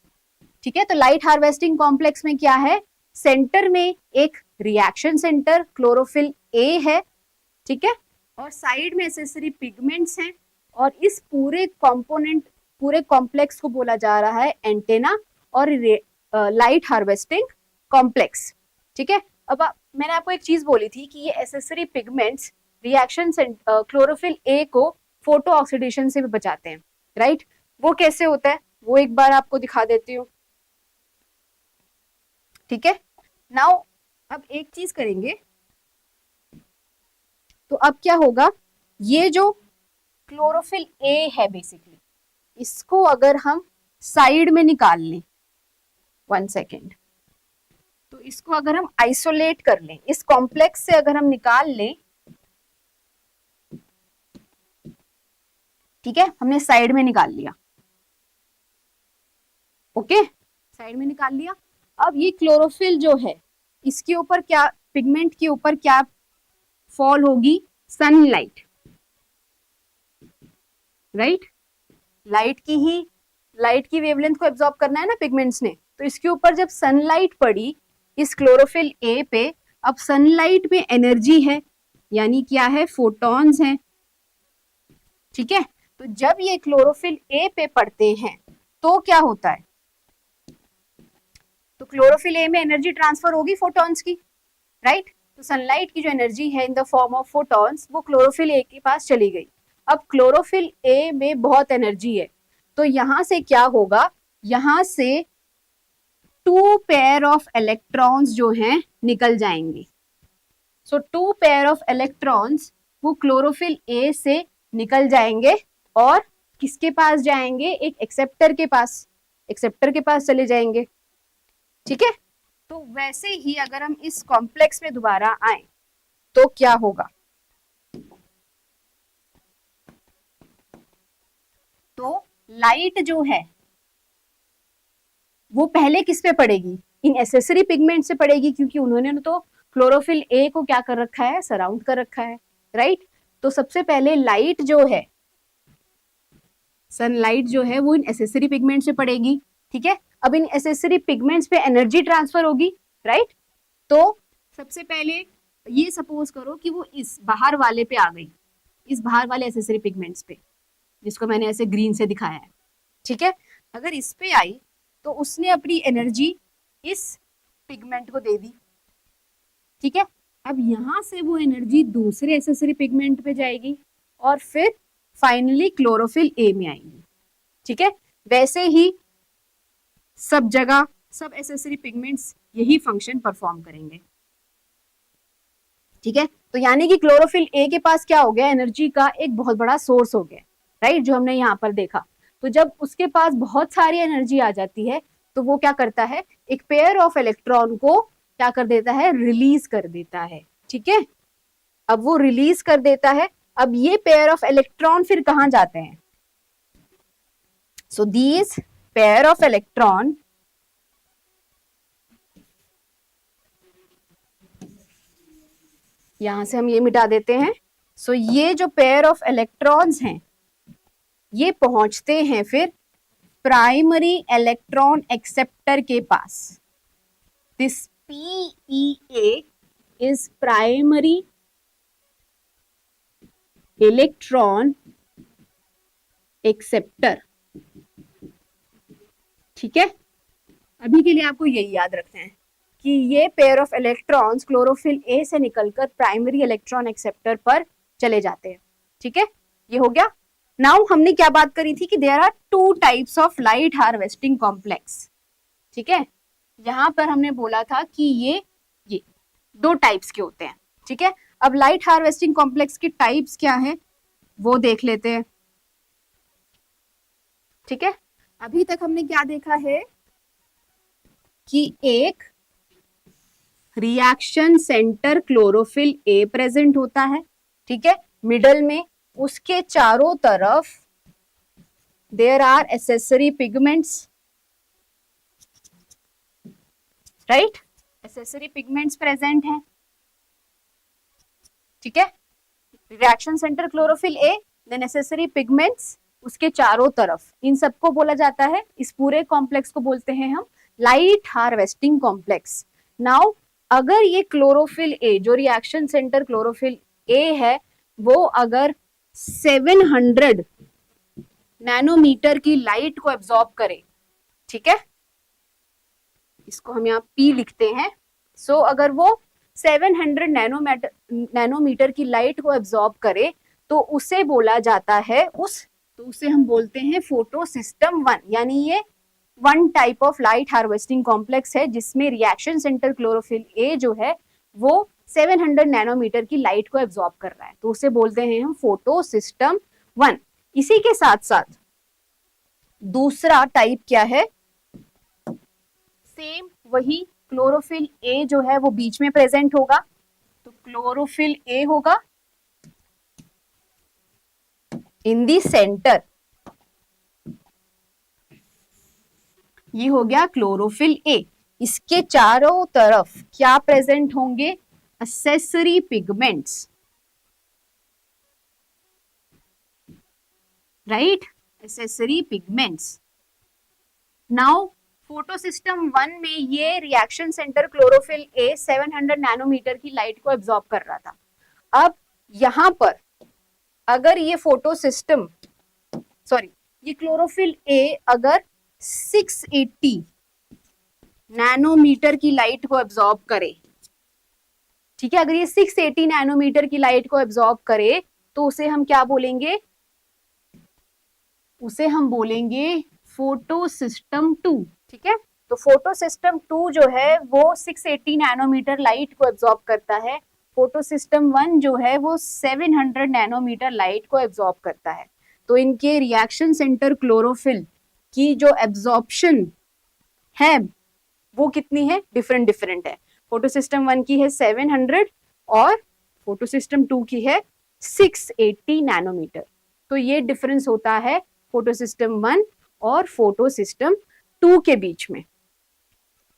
ठीक है, तो लाइट हार्वेस्टिंग कॉम्प्लेक्स में क्या है? सेंटर में एक रिएक्शन सेंटर क्लोरोफिल ए है. ठीक है, और साइड में एसेसरी पिगमेंट्स हैं, और इस पूरे कंपोनेंट, पूरे कॉम्प्लेक्स को बोला जा रहा है एंटेना और लाइट हार्वेस्टिंग कॉम्प्लेक्स। ठीक है, अब मैंने आपको एक चीज बोली थी कि ये accessory pigments reaction chlorophyll A को फोटो ऑक्सीडेशन से भी बचाते हैं, राइट। वो कैसे होता है वो एक बार आपको दिखा देती हूँ। ठीक है, नाउ अब एक चीज करेंगे, तो अब क्या होगा, ये जो क्लोरोफिल ए है बेसिकली, इसको अगर हम साइड में निकाल लें, 1 सेकेंड, तो इसको अगर हम आइसोलेट कर लें, इस कॉम्प्लेक्स से अगर हम निकाल लें, ठीक है, हमने साइड में निकाल लिया, ओके, साइड में निकाल लिया। अब ये क्लोरोफिल जो है, इसके ऊपर क्या, पिगमेंट के ऊपर क्या फॉल होगी, सनलाइट, राइट। लाइट की वेवलेंथ को एब्जॉर्ब करना है ना पिगमेंट्स ने, तो इसके ऊपर जब सनलाइट पड़ी इस क्लोरोफिल ए पे, अब सनलाइट में एनर्जी है, यानी क्या है, फोटॉन्स हैं। ठीक है, तो जब ये क्लोरोफिल ए पे पड़ते हैं तो क्या होता है, तो क्लोरोफिल ए में एनर्जी ट्रांसफर होगी फोटॉन्स की, राइट। तो सनलाइट की जो एनर्जी है in the form of photons, वो क्लोरोफिल ए के पास चली गई। अब क्लोरोफिल ए में बहुत एनर्जी है, तो यहां से क्या होगा, यहां से 2 पेयर ऑफ इलेक्ट्रॉन्स जो हैं निकल जाएंगे। सो 2 पेयर ऑफ इलेक्ट्रॉन्स वो क्लोरोफिल ए से निकल जाएंगे और किसके पास जाएंगे, एक एक्सेप्टर के पास चले जाएंगे। ठीक है, तो वैसे ही अगर हम इस कॉम्प्लेक्स में दोबारा आए तो क्या होगा, तो लाइट जो है वो पहले किस पे पड़ेगी, इन एसेसरी पिगमेंट से पड़ेगी, क्योंकि उन्होंने तो क्लोरोफिल ए को क्या कर रखा है, सराउंड कर रखा है, राइट। तो सबसे पहले लाइट जो है, सनलाइट जो है वो इन एसेसरी पिगमेंट से पड़ेगी। ठीक है, अब इन एसेसरी पिगमेंट्स पे एनर्जी ट्रांसफर होगी, राइट। तो सबसे पहले ये सपोज करो कि वो इस बाहर वाले पे आ गई, इस बाहर वाले एसेसरी पिगमेंट्स पे, जिसको मैंने ऐसे ग्रीन से दिखाया है। ठीक है, अगर इस पे आई तो उसने अपनी एनर्जी इस पिगमेंट को दे दी। ठीक है, अब यहां से वो एनर्जी दूसरे एसेसरी पिगमेंट पे जाएगी और फिर फाइनली क्लोरोफिल ए में आएगी। ठीक है, वैसे ही सब जगह सब एसेसरी पिगमेंट्स यही फंक्शन परफॉर्म करेंगे। ठीक है, तो यानी कि क्लोरोफिल ए के पास क्या हो गया, एनर्जी का एक बहुत बड़ा सोर्स हो गया, राइट, जो हमने यहाँ पर देखा। तो जब उसके पास बहुत सारी एनर्जी आ जाती है तो वो क्या करता है, एक पेयर ऑफ इलेक्ट्रॉन को क्या कर देता है, रिलीज कर देता है। ठीक है, अब वो रिलीज कर देता है, अब ये पेयर ऑफ इलेक्ट्रॉन फिर कहां जाते हैं, so these pair of electron यहां से हम ये मिटा देते हैं। सो ये जो पेयर ऑफ इलेक्ट्रॉन्स हैं ये पहुंचते हैं फिर प्राइमरी इलेक्ट्रॉन एक्सेप्टर के पास। This PEA is primary electron acceptor. ठीक है, अभी के लिए आपको यही याद रखना है कि ये pair of electrons chlorophyll A से निकलकर प्राइमरी इलेक्ट्रॉन एक्सेप्टर पर चले जाते हैं। ठीक है, ये हो गया। नाउ हमने क्या बात करी थी कि there are 2 types of light harvesting complex. ठीक है, यहां पर हमने बोला था कि ये 2 टाइप्स के होते हैं। ठीक है, अब लाइट हार्वेस्टिंग कॉम्प्लेक्स की टाइप्स क्या है वो देख लेते हैं। ठीक है, अभी तक हमने क्या देखा है कि एक reaction centre chlorophyll A present होता है। ठीक है, मिडल में, उसके चारों तरफ there are accessory pigments, right, accessory pigments present हैं। ठीक है, reaction centre chlorophyll A, then accessory pigments उसके चारों तरफ, इन सबको बोला जाता है, इस पूरे कॉम्प्लेक्स को बोलते हैं हम लाइट हार्वेस्टिंग कॉम्प्लेक्स। नाउ अगर ये क्लोरोफिल ए, जो रिएक्शन सेंटर क्लोरोफिल ए है, वो अगर 700 नैनोमीटर की लाइट को एब्जॉर्ब करे, ठीक है, इसको हम यहाँ P लिखते हैं। सो अगर वो 700 नैनोमीटर की लाइट को एब्जॉर्ब करे तो उसे बोला जाता है तो उसे हम बोलते हैं फोटो सिस्टम 1, यानी ये one type of light harvesting complex है जिसमें रिएक्शन सेंटर क्लोरोफिल ए जो है वो 700 नैनोमीटर की लाइट को एब्जॉर्ब कर रहा है, तो उसे बोलते हैं हम फोटो सिस्टम 1। इसी के साथ साथ दूसरा टाइप क्या है, सेम वही क्लोरोफिल ए जो है वो बीच में प्रेजेंट होगा, तो क्लोरोफिल ए होगा इन दी सेंटर, ये हो गया क्लोरोफिल ए। इसके चारों तरफ क्या प्रेजेंट होंगे, accessory pigments, right, accessory pigments. Now photo system 1 में ये रिएक्शन सेंटर क्लोरोफिल ए 700 नैनोमीटर की लाइट को एब्जॉर्ब कर रहा था। अब यहां पर अगर ये फोटो सिस्टम ये क्लोरोफिल ए अगर 680 नैनोमीटर की लाइट को एब्जॉर्ब करे, ठीक है, अगर ये 680 नैनोमीटर की लाइट को एब्जॉर्ब करे तो उसे हम क्या बोलेंगे, उसे हम बोलेंगे फोटो सिस्टम 2, ठीक है। तो फोटो सिस्टम 2 जो है वो 680 नैनोमीटर लाइट को एब्जॉर्ब करता है, फोटो सिस्टम 1 जो है वो 700 नैनोमीटर लाइट को एब्जॉर्ब करता है। तो इनके रिएक्शन सेंटर क्लोरोफिल की जो एब्जॉर्प्शन है वो कितनी है, डिफरेंट डिफरेंट है। फोटो सिस्टम 1 की है 700 और फोटो सिस्टम 2 की है 680 नैनोमीटर। तो ये डिफरेंस होता है फोटो सिस्टम 1 और फोटो सिस्टम 2 के बीच में,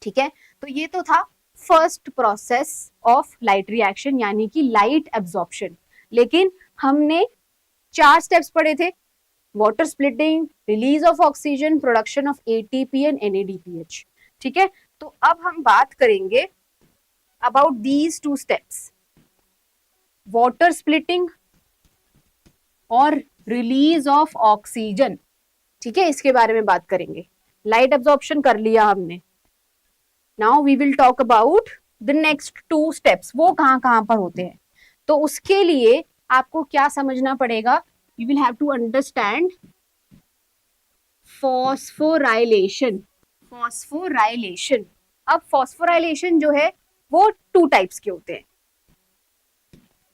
ठीक है। तो ये तो था first process of light reaction, यानी कि लाइट एब्जॉर्प्शन। लेकिन हमने 4 स्टेप्स पढ़े थे, water splitting, release of oxygen, production of ATP and NADPH, ठीक है। तो अब हम बात करेंगे about these 2 steps, water splitting और रिलीज ऑफ ऑक्सीजन, ठीक है, इसके बारे में बात करेंगे। लाइट एब्जॉर्प्शन कर लिया हमने, now we will talk about the next 2 steps, वो कहां कहां पर होते हैं। तो उसके लिए आपको क्या समझना पड़ेगा, you will have to understand phosphorylation. Phosphorylation, अब फॉस्फोराइलेशन जो है वो 2 टाइप्स के होते हैं,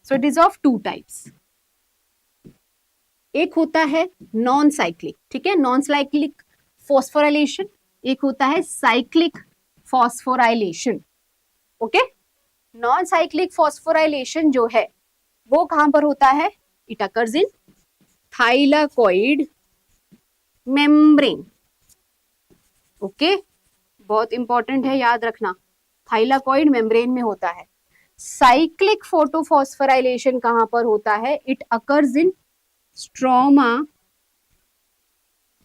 so it is of 2 types. एक होता है नॉन साइक्लिक, ठीक है, नॉन साइक्लिक फॉस्फोराइलेशन, एक होता है cyclic phosphorylation, okay. Non cyclic phosphorylation जो है वो कहां पर होता है, it occurs in thylakoid membrane, okay, बहुत इंपॉर्टेंट है, याद रखना, थाइलाकॉइड मेम्ब्रेन में होता है। साइक्लिक फोटोफॉस्फोराइलेशन कहां पर होता है, इट अकर्स इन स्ट्रोमा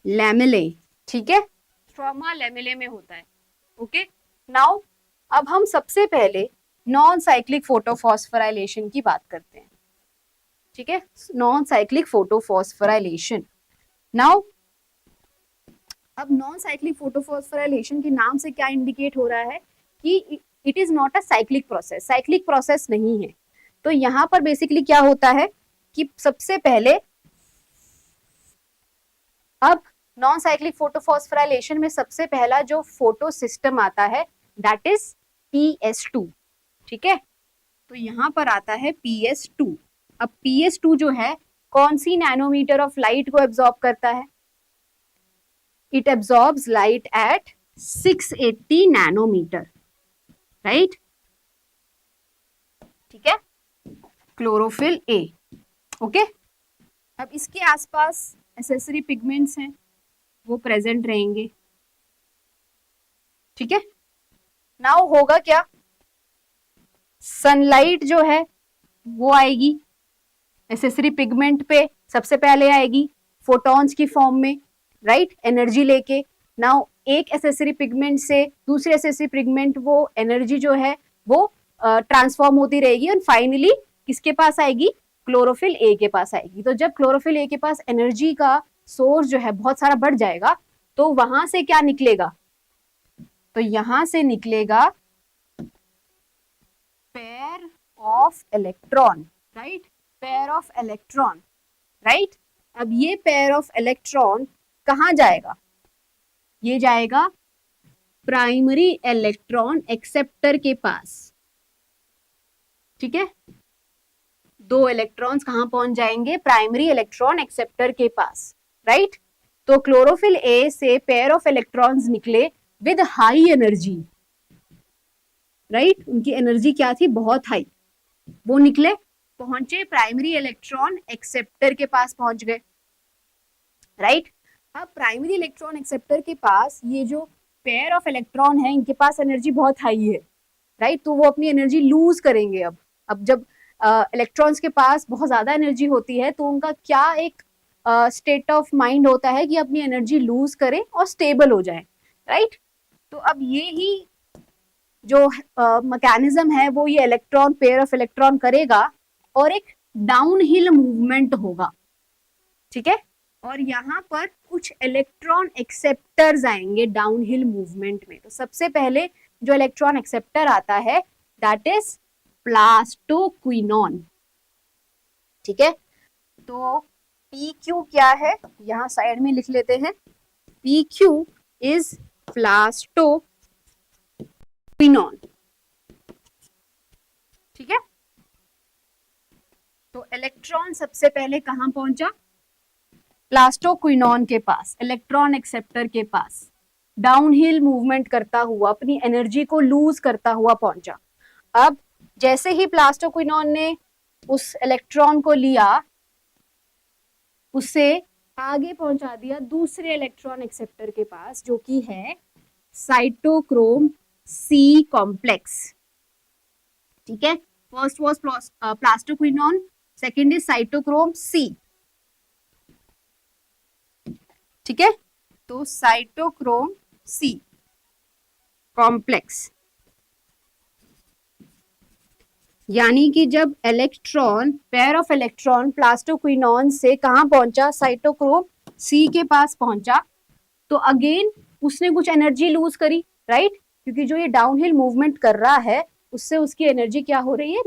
लैमेले, ठीक है, स्ट्रोमा लैमेले में होता है, ओके। नाउ अब हम सबसे पहले नॉन साइक्लिक फोटोफॉस्फोराइलेशन की बात करते हैं, ठीक है, नॉन साइक्लिक फोटोफॉस्फोराइलेशन। नाउ अब नॉन साइक्लिक फोटोफॉस्फोराइलेशन के नाम से क्या इंडिकेट हो रहा है कि it is not a cyclic process, cyclic process नहीं है। तो यहां पर बेसिकली क्या होता है कि सबसे पहले, अब नॉन साइक्लिक फोटोफॉस्फोराइलेशन में सबसे पहला जो फोटो सिस्टम आता है दैट इज PS2, ठीक है। तो यहां पर आता है PS2। अब PS2 जो है कौन सी नैनोमीटर ऑफ लाइट को एब्जॉर्ब करता है, it absorbs light at 680 nanometre, right, ठीक है, क्लोरोफिल ए, ओके। अब इसके आसपास एक्सेसरी पिगमेंट्स हैं वो प्रेजेंट रहेंगे, ठीक है। नाउ होगा क्या, सनलाइट जो है वो आएगी एक्सेसरी पिगमेंट पे, सबसे पहले आएगी फोटॉन्स की फॉर्म में, राइट, एनर्जी लेके। नाउ एक एक्सेसरी पिगमेंट से दूसरे एक्सेसरी पिगमेंट वो एनर्जी जो है वो ट्रांसफॉर्म होती रहेगी और फाइनली किसके पास आएगी, क्लोरोफिल ए के पास आएगी। तो जब क्लोरोफिल ए के पास एनर्जी का सोर्स जो है बहुत सारा बढ़ जाएगा, तो वहां से क्या निकलेगा, तो यहां से निकलेगा pair of electron, right, pair of electron, right. अब ये पेयर ऑफ इलेक्ट्रॉन कहां जाएगा, ये जाएगा प्राइमरी इलेक्ट्रॉन एक्सेप्टर के पास, ठीक है। दो इलेक्ट्रॉन्स कहां पहुंच जाएंगे, प्राइमरी इलेक्ट्रॉन एक्सेप्टर के पास, राइट। तो क्लोरोफिल ए से पेयर ऑफ इलेक्ट्रॉन्स निकले विद हाई एनर्जी, राइट, उनकी एनर्जी क्या थी, बहुत हाई, वो निकले, पहुंचे प्राइमरी इलेक्ट्रॉन एक्सेप्टर के पास पहुंच गए, राइट। अब प्राइमरी इलेक्ट्रॉन एक्सेप्टर के पास ये जो पेयर ऑफ इलेक्ट्रॉन है, इनके पास एनर्जी बहुत हाई है, राइट, तो वो अपनी एनर्जी लूज करेंगे। अब जब इलेक्ट्रॉन्स के पास बहुत ज्यादा एनर्जी होती है, तो उनका क्या एक स्टेट ऑफ माइंड होता है कि अपनी एनर्जी लूज करें और स्टेबल हो जाए, राइट। तो अब ये ही जो मैकेनिज्म है वो ये इलेक्ट्रॉन, पेयर ऑफ इलेक्ट्रॉन करेगा और एक डाउन हिल मूवमेंट होगा, ठीक है। और यहाँ पर कुछ इलेक्ट्रॉन एक्सेप्टर्स आएंगे डाउन हिल मूवमेंट में। तो सबसे पहले जो इलेक्ट्रॉन एक्सेप्टर आता है दैट इज प्लास्टोक्विनोन, ठीक है। तो PQ क्या है, यहाँ साइड में लिख लेते हैं, PQ इज प्लास्टोक्विनोन, ठीक है। तो इलेक्ट्रॉन सबसे पहले कहां पहुंचा, प्लास्टोक्विनोन के पास, इलेक्ट्रॉन एक्सेप्टर के पास, डाउनहिल मूवमेंट करता हुआ, अपनी एनर्जी को लूज करता हुआ पहुंचा। अब जैसे ही प्लास्टोक्विनोन ने उस इलेक्ट्रॉन को लिया, उसे आगे पहुंचा दिया दूसरे इलेक्ट्रॉन एक्सेप्टर के पास, जो कि है साइटोक्रोम C कॉम्प्लेक्स, ठीक है। First was plastoquinone, second is cytochrome C, ठीक है। तो साइटोक्रोम C कॉम्प्लेक्स, यानी कि जब electron, pair of electron plastoquinone से कहां पहुंचा, साइटोक्रोम C के पास पहुंचा, तो अगेन उसने कुछ एनर्जी लूज करी, राइट, क्योंकि जो ये डाउनहिल मूवमेंट कर रहा है उससे उसकी एनर्जी क्या हो रही है,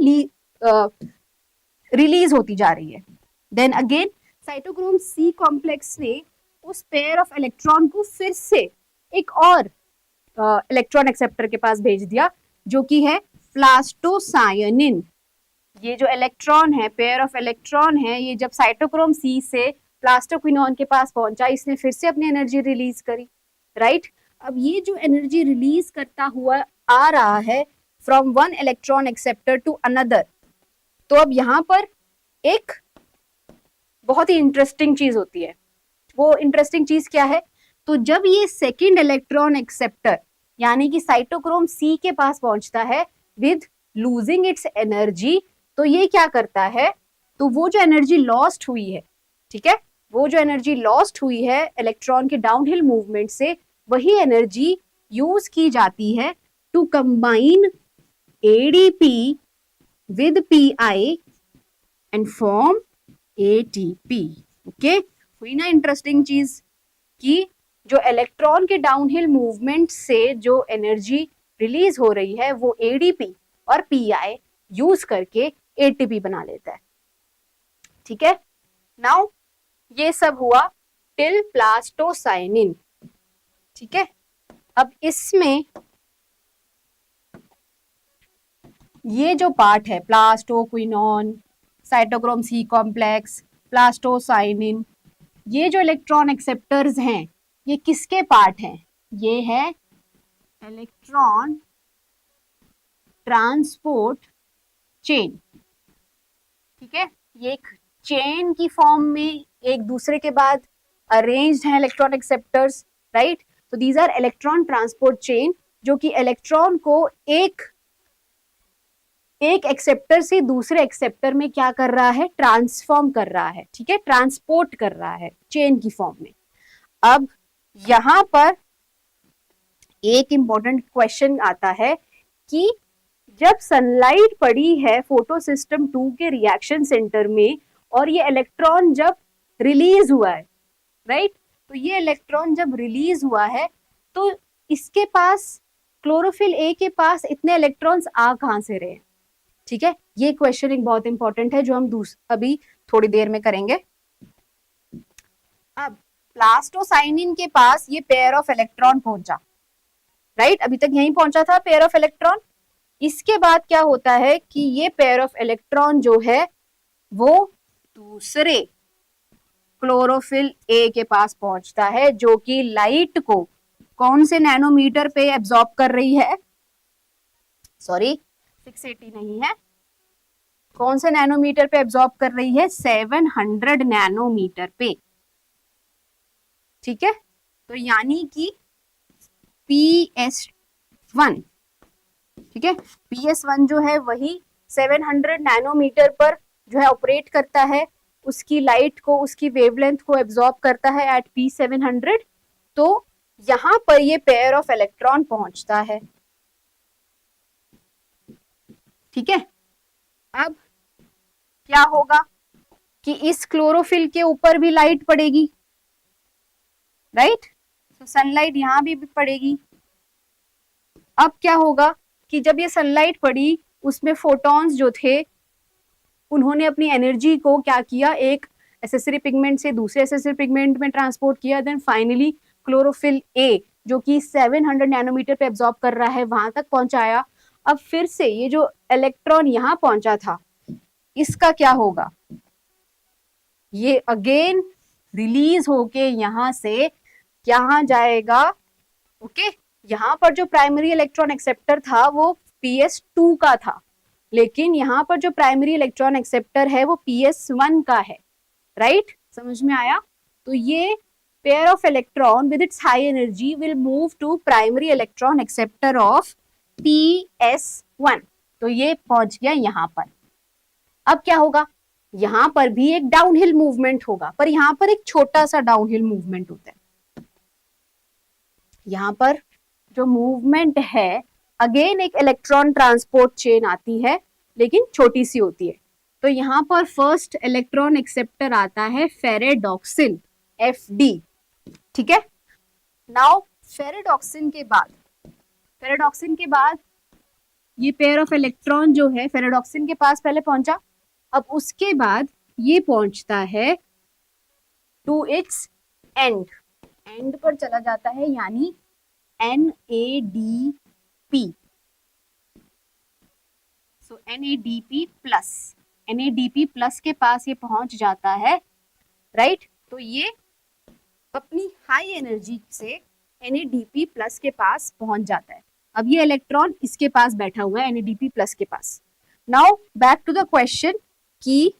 रिलीज होती जा रही है। Then again cytochrome C complex ने उस पेयर ऑफ इलेक्ट्रॉन को फिर से एक और इलेक्ट्रॉन एक्सेप्टर के पास भेज दिया, जो कि है प्लास्टोसायनिन। ये जो इलेक्ट्रॉन है, पेयर ऑफ इलेक्ट्रॉन है, ये जब साइटोक्रोम C से प्लास्टोक्विनोन के पास पहुंचा, इसने फिर से अपनी एनर्जी रिलीज करी, राइट। अब ये जो एनर्जी रिलीज करता हुआ आ रहा है from one electron acceptor to another, तो अब यहाँ पर एक बहुत ही इंटरेस्टिंग चीज होती है। वो इंटरेस्टिंग चीज क्या है, तो जब ये सेकंड इलेक्ट्रॉन एक्सेप्टर यानी कि साइटोक्रोम C के पास पहुंचता है विद लूजिंग इट्स एनर्जी, तो ये क्या करता है, तो वो जो एनर्जी लॉस्ट हुई है, ठीक है, वो जो एनर्जी लॉस्ट हुई है इलेक्ट्रॉन के डाउनहिल मूवमेंट से, वही एनर्जी यूज की जाती है to combine ADP with PI and form ATP, okay. हुई ना इंटरेस्टिंग चीज कि जो इलेक्ट्रॉन के डाउनहिल मूवमेंट से जो एनर्जी रिलीज हो रही है वो ADP और PI यूज करके ATP बना लेता है, ठीक है। नाउ ये सब हुआ टिल प्लास्टोसाइनिन, ठीक है। अब इसमें ये जो पार्ट है plastoquinone, cytochrome C complex, plastocyanin, ये जो इलेक्ट्रॉन एक्सेप्टर्स हैं, ये किसके पार्ट हैं, ये है इलेक्ट्रॉन ट्रांसपोर्ट चेन, ठीक है। ये एक चेन की फॉर्म में एक दूसरे के बाद अरेंज्ड है इलेक्ट्रॉन एक्सेप्टर्स, राइट। तो these are electron transport chain, जो कि इलेक्ट्रॉन को एक एक्सेप्टर से दूसरे एक्सेप्टर में क्या कर रहा है, ट्रांसफॉर्म कर रहा है, ठीक है, ट्रांसपोर्ट कर रहा है चेन की फॉर्म में। अब यहां पर एक इंपॉर्टेंट क्वेश्चन आता है कि जब सनलाइट पड़ी है फोटो सिस्टम 2 के रिएक्शन सेंटर में और ये इलेक्ट्रॉन जब रिलीज हुआ है, राइट, तो ये इलेक्ट्रॉन जब रिलीज हुआ है तो इसके पास, क्लोरोफिल ए के पास इतने इलेक्ट्रॉन्स आ कहां से रहे? ठीक है, ये क्वेश्चन एक बहुत इंपॉर्टेंट है जो हम अभी थोड़ी देर में करेंगे। अब प्लास्टोसाइनिन के पास ये पेयर ऑफ इलेक्ट्रॉन पहुंचा, राइट, अभी तक यहीं पहुंचा था पेयर ऑफ इलेक्ट्रॉन। इसके बाद क्या होता है कि ये पेयर ऑफ इलेक्ट्रॉन जो है वो दूसरे क्लोरोफिल ए के पास पहुंचता है, जो कि लाइट को कौन से नैनोमीटर पे एब्जॉर्ब कर रही है? सॉरी, 680 नहीं है, कौन से नैनोमीटर पे एब्जॉर्ब कर रही है? 700 नैनोमीटर पे। ठीक है, तो यानी कि PS1, ठीक है, PS1 जो है वही 700 नैनोमीटर पर जो है ऑपरेट करता है, उसकी लाइट को, उसकी वेवलेंथ को एब्जॉर्ब करता है एट P700। तो यहां पर ये पेयर ऑफ इलेक्ट्रॉन पहुंचता है। ठीक है, अब क्या होगा कि इस क्लोरोफिल के ऊपर भी लाइट पड़ेगी, राइट, तो सनलाइट यहां भी पड़ेगी। अब क्या होगा कि जब ये सनलाइट पड़ी उसमें फोटॉन्स जो थे उन्होंने अपनी एनर्जी को क्या किया, एक एसेसरी पिगमेंट से दूसरे एसेसरी पिगमेंट में ट्रांसपोर्ट किया, देन फाइनली क्लोरोफिल ए जो कि 700 नैनोमीटर पे एब्जॉर्ब कर रहा है वहां तक पहुंचाया। अब फिर से ये जो इलेक्ट्रॉन यहां पहुंचा था इसका क्या होगा, ये अगेन रिलीज होके यहां से यहां जाएगा। ओके, यहां पर जो प्राइमरी इलेक्ट्रॉन एक्सेप्टर था वो PS2 का था, लेकिन यहां पर जो प्राइमरी इलेक्ट्रॉन एक्सेप्टर है वो PS1 का है, राइट, समझ में आया? तो ये pair of electron with its high energy will move to primary electron acceptor of PS1। तो ये पहुंच गया यहां पर। अब क्या होगा, यहां पर भी एक डाउनहिल मूवमेंट होगा, पर यहां पर एक छोटा सा डाउनहिल मूवमेंट होता है। यहां पर जो मूवमेंट है अगेन एक इलेक्ट्रॉन ट्रांसपोर्ट चेन आती है, लेकिन छोटी सी होती है। तो यहां पर फर्स्ट इलेक्ट्रॉन एक्सेप्टर आता है फेरेडॉक्सिन, FD। ठीक है, नाउ फेरेडॉक्सिन के बाद ये पेयर ऑफ इलेक्ट्रॉन जो है फेरेडॉक्सिन के पास पहले पहुंचा, अब उसके बाद ये पहुंचता है टू इट्स एंड पर चला जाता है, यानी NADP। सो NADP प्लस के पास ये पहुंच जाता है, राइट। तो ये अपनी हाई एनर्जी से NADP प्लस के पास पहुंच जाता है। अब ये इलेक्ट्रॉन इसके पास बैठा हुआ है NADP प्लस के पास। Now back to the question कि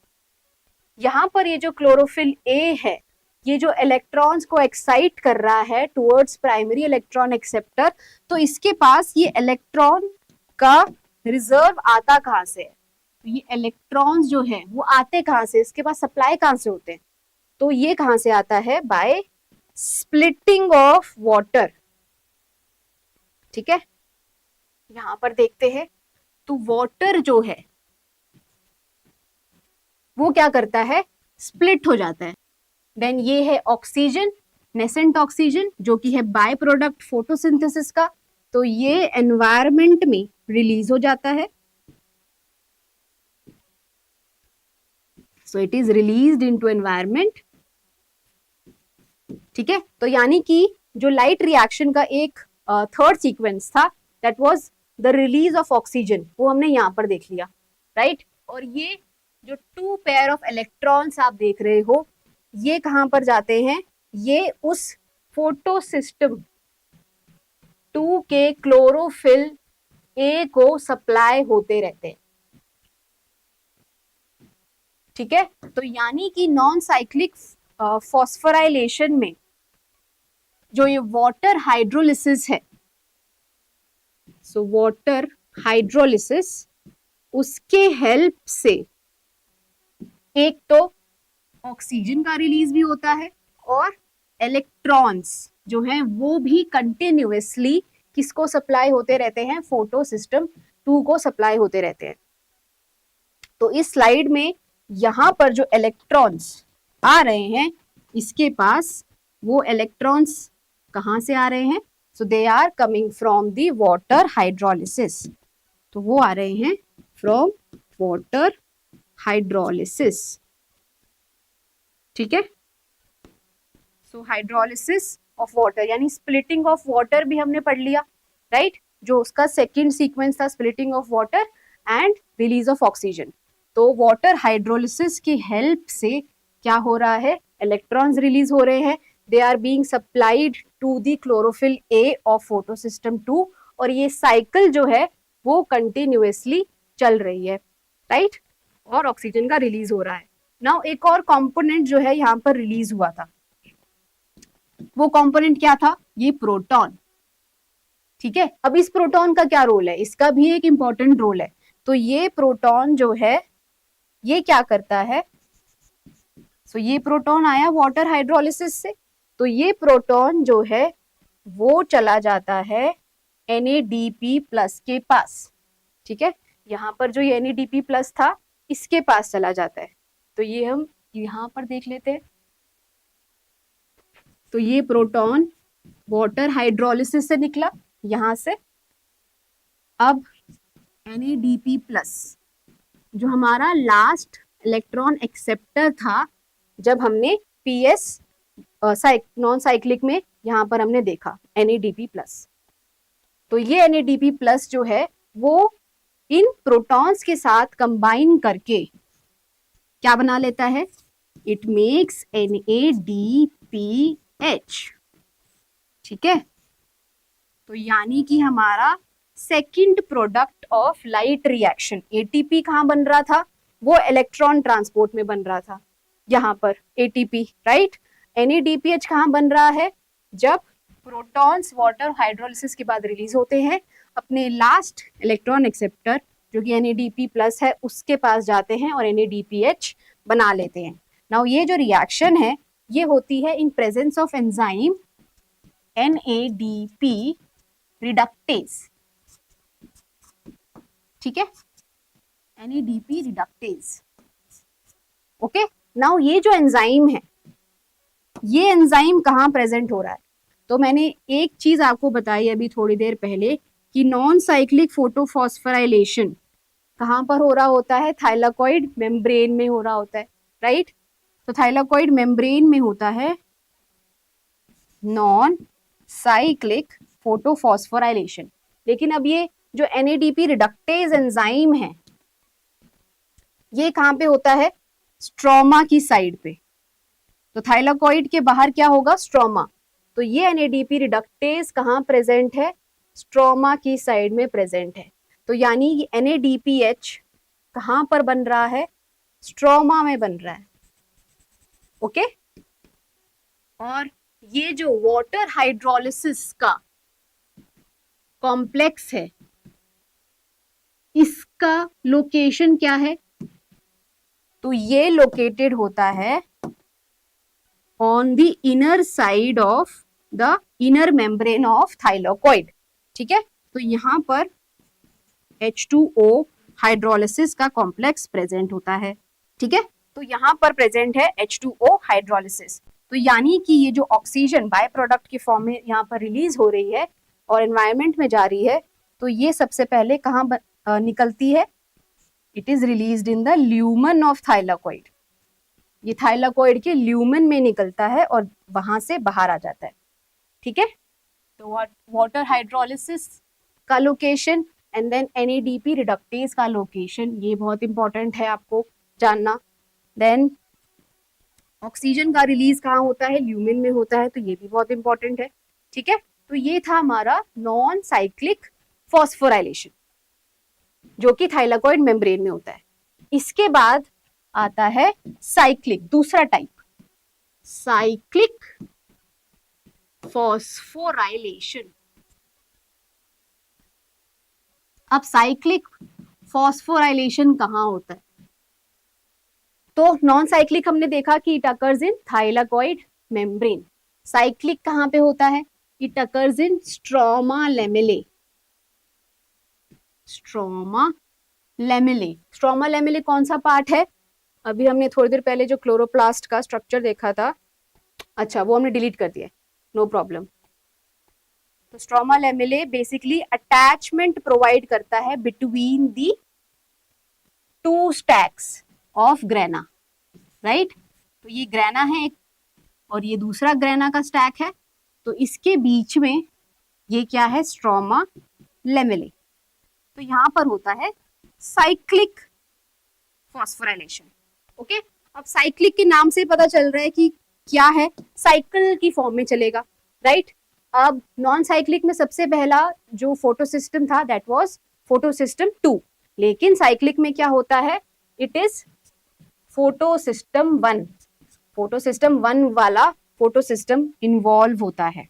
यहां पर ये जो क्लोरोफिल ए है ये जो इलेक्ट्रॉन्स को एक्साइट कर रहा है टुवर्ड्स प्राइमरी इलेक्ट्रॉन एक्सेप्टर, तो इसके पास ये इलेक्ट्रॉन का रिजर्व आता कहां से है? तो ये इलेक्ट्रॉन्स जो है वो आते कहां से, इसके पास सप्लाई कहां से होते हैं? तो ये कहां से आता है? By splitting of water. ठीक है, यहां पर देखते हैं तो वाटर जो है वो क्या करता है, स्प्लिट हो जाता है। देन ये है ऑक्सीजन, नेसेंट ऑक्सीजन, जो कि है बाय प्रोडक्ट फोटोसिंथेसिस का, तो ये एनवायरमेंट में रिलीज हो जाता है। सो it is released into environment. ठीक है, तो यानी कि जो लाइट रिएक्शन का एक थर्ड सीक्वेंस था that was the release of oxygen, वो हमने यहां पर देख लिया, राइट। और ये जो टू पेयर ऑफ इलेक्ट्रॉन्स आप देख रहे हो ये कहां पर जाते हैं, ये उस फोटो सिस्टम 2 के क्लोरोफिल ए को सप्लाई होते रहते हैं। ठीक है, तो यानी कि नॉन साइक्लिक फॉस्फोराइलेशन में जो ये वाटर हाइड्रोलिसिस है, सो वाटर हाइड्रोलिसिस, उसके हेल्प से एक तो ऑक्सीजन का रिलीज भी होता है और इलेक्ट्रॉन्स जो हैं वो भी कंटिन्यूअसली किसको सप्लाई होते रहते हैं, फोटो सिस्टम टू को सप्लाई होते रहते हैं। तो इस स्लाइड में यहां पर जो इलेक्ट्रॉन्स आ रहे हैं इसके पास, वो इलेक्ट्रॉन्स कहां से आ रहे हैं? So they are coming from the water hydrolysis. तो वो आ रहे हैं फ्रॉम वाटर हाइड्रोलिसिस। ठीक है, सो हाइड्रोलिसिस ऑफ वाटर यानी स्प्लिटिंग ऑफ वाटर भी हमने पढ़ लिया, राइट? जो उसका सेकेंड सीक्वेंस था, splitting of water and release of oxygen. तो वाटर हाइड्रोलिसिस की हेल्प से क्या हो रहा है? इलेक्ट्रॉन्स रिलीज हो रहे हैं, they are being supplied to the chlorophyll A of photosystem 2, और ये साइकिल जो है वो कंटिन्यूअसली चल रही है, राइट? और ऑक्सीजन का रिलीज हो रहा है। नाउ एक और कंपोनेंट जो है यहाँ पर रिलीज हुआ था, वो कंपोनेंट क्या था? ये प्रोटॉन। ठीक है, अब इस प्रोटॉन का क्या रोल है? इसका भी एक इंपॉर्टेंट रोल है। तो ये प्रोटॉन जो है ये क्या करता है? सो ये प्रोटॉन आया वाटर हाइड्रोलिसिस से, तो ये प्रोटॉन जो है वो चला जाता है NADP प्लस के पास। ठीक है, यहाँ पर जो ये NADP प्लस था इसके पास चला जाता है। तो ये हम यहाँ पर देख लेते हैं। तो ये प्रोटॉन वाटर हाइड्रोलिसिस से निकला यहां से। अब NADP प्लस जो हमारा लास्ट इलेक्ट्रॉन एक्सेप्टर था जब हमने PS नॉन साइक्लिक में यहाँ पर हमने देखा NADP प्लस, तो ये NADP प्लस जो है वो इन प्रोटॉन्स के साथ कंबाइन करके क्या बना लेता है? It makes NADPH। ठीक है, तो यानी कि हमारा second product of light reaction ATP कहाँ बन रहा था? वो इलेक्ट्रॉन ट्रांसपोर्ट में बन रहा था, यहाँ पर ATP, राइट? NADPH कहाँ बन रहा है? जब प्रोटॉन्स वाटर हाइड्रोलिसिस के बाद रिलीज होते हैं अपने लास्ट इलेक्ट्रॉन एक्सेप्टर जो कि NADP प्लस है उसके पास जाते हैं और NADPH बना लेते हैं। नाउ ये जो रिएक्शन है ये होती है in presence of enzyme NADP reductase. ठीक है, NADP रिडक्टेज। ओके, नाउ ये जो एंजाइम है ये एंजाइम कहाँ प्रेजेंट हो रहा है? तो मैंने एक चीज आपको बताई अभी थोड़ी देर पहले कि नॉन साइक्लिक फोटोफॉस्फोराइलेशन कहाँ पर हो रहा होता है? थाइलाकॉइड मेम्ब्रेन में हो रहा होता है, राइट? तो थाइलाकॉइड मेम्ब्रेन में होता है नॉन साइक्लिक फोटोफॉस्फोराइलेशन। लेकिन अब ये जो NADP रिडक्टेज एंजाइम है ये कहाँ पे होता है? स्ट्रोमा की साइड पे। तो थाइलाकॉइड के बाहर क्या होगा? स्ट्रोमा। तो ये NADP रिडक्टेज कहाँ प्रेजेंट है? स्ट्रोमा की साइड में प्रेजेंट है। तो यानी NADPH कहाँ पर बन रहा है? स्ट्रोमा में बन रहा है। ओके, और ये जो वाटर हाइड्रोलिसिस का कॉम्प्लेक्स है इसका लोकेशन क्या है? तो ये लोकेटेड होता है on the inner side of the inner membrane of thylakoid. ठीक है, तो यहाँ पर H2O हाइड्रोलिसिस का कॉम्प्लेक्स प्रेजेंट होता है। ठीक है, तो यहाँ पर प्रेजेंट है H2O हाइड्रोलिसिस। तो यानी कि ये जो ऑक्सीजन बाय प्रोडक्ट के फॉर्म में यहाँ पर रिलीज हो रही है और एनवायरमेंट में जा रही है, तो ये सबसे पहले कहाँ निकलती है? It is released in the lumen of thylakoid. ये थाइलाकॉइड के ल्यूमन में निकलता है और वहां से बाहर आ जाता है। ठीक है, तो वाटर हाइड्रोलिसिस का location and then NADP reductase का लोकेशन, ये बहुत इंपॉर्टेंट है आपको जानना। देन ऑक्सीजन का रिलीज कहाँ होता है? ल्यूमेन में होता है, तो ये भी बहुत इंपॉर्टेंट है। ठीक है, तो ये था हमारा नॉन साइक्लिक फॉस्फोराइलेशन जो कि थाइलाकॉइड मेम्ब्रेन में होता है। इसके बाद आता है साइक्लिक, दूसरा टाइप, साइक्लिक फॉस्फोराइलेशन। अब साइक्लिक फॉस्फोराइलेशन कहाँ होता है? तो नॉन साइक्लिक हमने देखा कि it occurs in thylakoid membrane. Cyclic कहाँ पे होता है? It occurs in stroma lamellae. Stroma lamellae. Stroma lamellae कौन सा पार्ट है? अभी हमने थोड़ी देर पहले जो क्लोरोप्लास्ट का स्ट्रक्चर देखा था, अच्छा वो हमने डिलीट कर दिया, नो प्रॉब्लम। तो stroma lamellae basically attachment provide करता है between the two stacks of grana, right. तो ये ग्रेना है एक और ये दूसरा ग्रेना का स्टैक है, तो इसके बीच में ये क्या है? Stroma lamellae. तो यहां पर होता है साइक्लिक फॉस्फोराइलेशन। ओके, अब साइक्लिक के नाम से पता चल रहा है कि क्या है, साइकिल की फॉर्म में चलेगा, राइट। अब नॉन साइक्लिक में सबसे पहला जो फोटोसिस्टम था दैट वाज फोटोसिस्टम 2, लेकिन साइक्लिक में क्या होता है? It is photosystem 1। फोटोसिस्टम 1 वाला फोटोसिस्टम इन्वॉल्व होता है,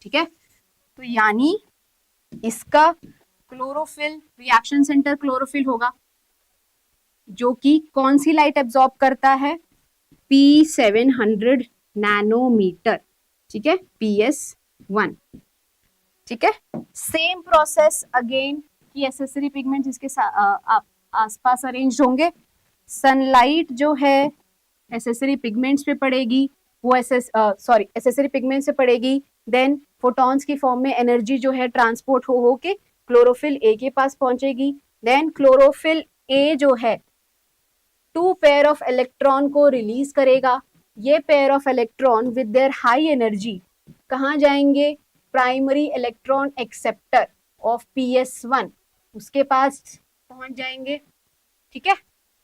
ठीक है। तो यानी इसका क्लोरोफिल, रिएक्शन सेंटर क्लोरोफिल होगा, जो कि कौन सी लाइट एब्जॉर्ब करता है? P700 नैनोमीटर, ठीक है, PS1, ठीक है। सेम प्रोसेस अगेन कि एसेसरी पिगमेंट जिसके आसपास अरेंज होंगे, सनलाइट जो है एसेसरी पिगमेंट्स पे पड़ेगी, वो एसेसरी पिगमेंट से पड़ेगी, देन फोटॉन्स की फॉर्म में एनर्जी जो है ट्रांसपोर्ट हो के क्लोरोफिल ए के पास पहुंचेगी, देन क्लोरोफिल ए जो है 2 पेयर ऑफ इलेक्ट्रॉन को रिलीज करेगा। ये pair of electron with their high energy कहाँ जाएंगे? Primary electron acceptor of PS1, उसके पास पहुंच जाएंगे, ठीक है।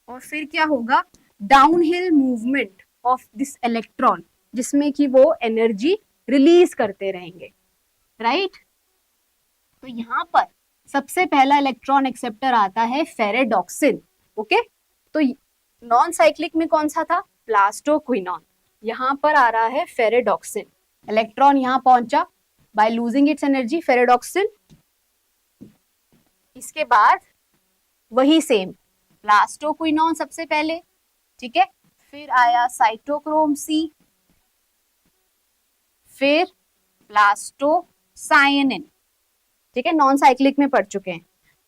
और फिर क्या होगा? Downhill movement of this electron, जिसमें कि वो एनर्जी रिलीज करते रहेंगे, राइट। तो यहाँ पर सबसे पहला इलेक्ट्रॉन एक्सेप्टर आता है फेरेडॉक्सिन, ओके। तो नॉन साइक्लिक में कौन सा था? प्लास्टोक्विनॉन। यहाँ पर आ रहा है फेरेडॉक्सिन। इलेक्ट्रॉन यहाँ पहुंचा by losing its energy, ferredoxin. इसके बाद वही सेम प्लास्टोक्विनॉन सबसे पहले, ठीक है, फिर आया साइटोक्रोम सी, फिर प्लास्टोसायनिन, ठीक है, नॉन साइक्लिक में पढ़ चुके हैं।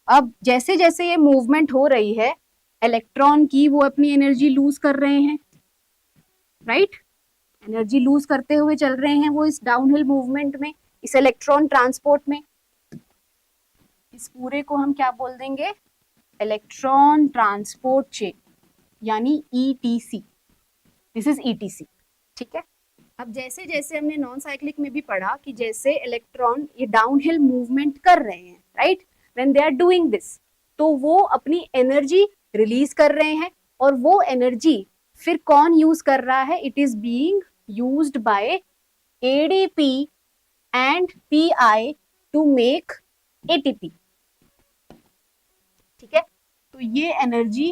अब जैसे जैसे ये मूवमेंट हो रही है इलेक्ट्रॉन की, वो अपनी एनर्जी लूज कर रहे हैं, राइट। एनर्जी लूज करते हुए चल रहे हैं वो इस डाउनहिल मूवमेंट में, इस इलेक्ट्रॉन ट्रांसपोर्ट में। इस पूरे को हम क्या बोल देंगे? इलेक्ट्रॉन ट्रांसपोर्ट चेन, यानी ETC। दिस इज ETC, ठीक है। अब जैसे जैसे हमने नॉन साइक्लिक में भी पढ़ा कि जैसे इलेक्ट्रॉन ये डाउनहिल मूवमेंट कर रहे हैं, right, when they are doing this, तो वो अपनी एनर्जी रिलीज कर रहे हैं, और वो एनर्जी फिर कौन यूज कर रहा है? It is being used by ADP and PI to make ATP, ठीक है। तो ये एनर्जी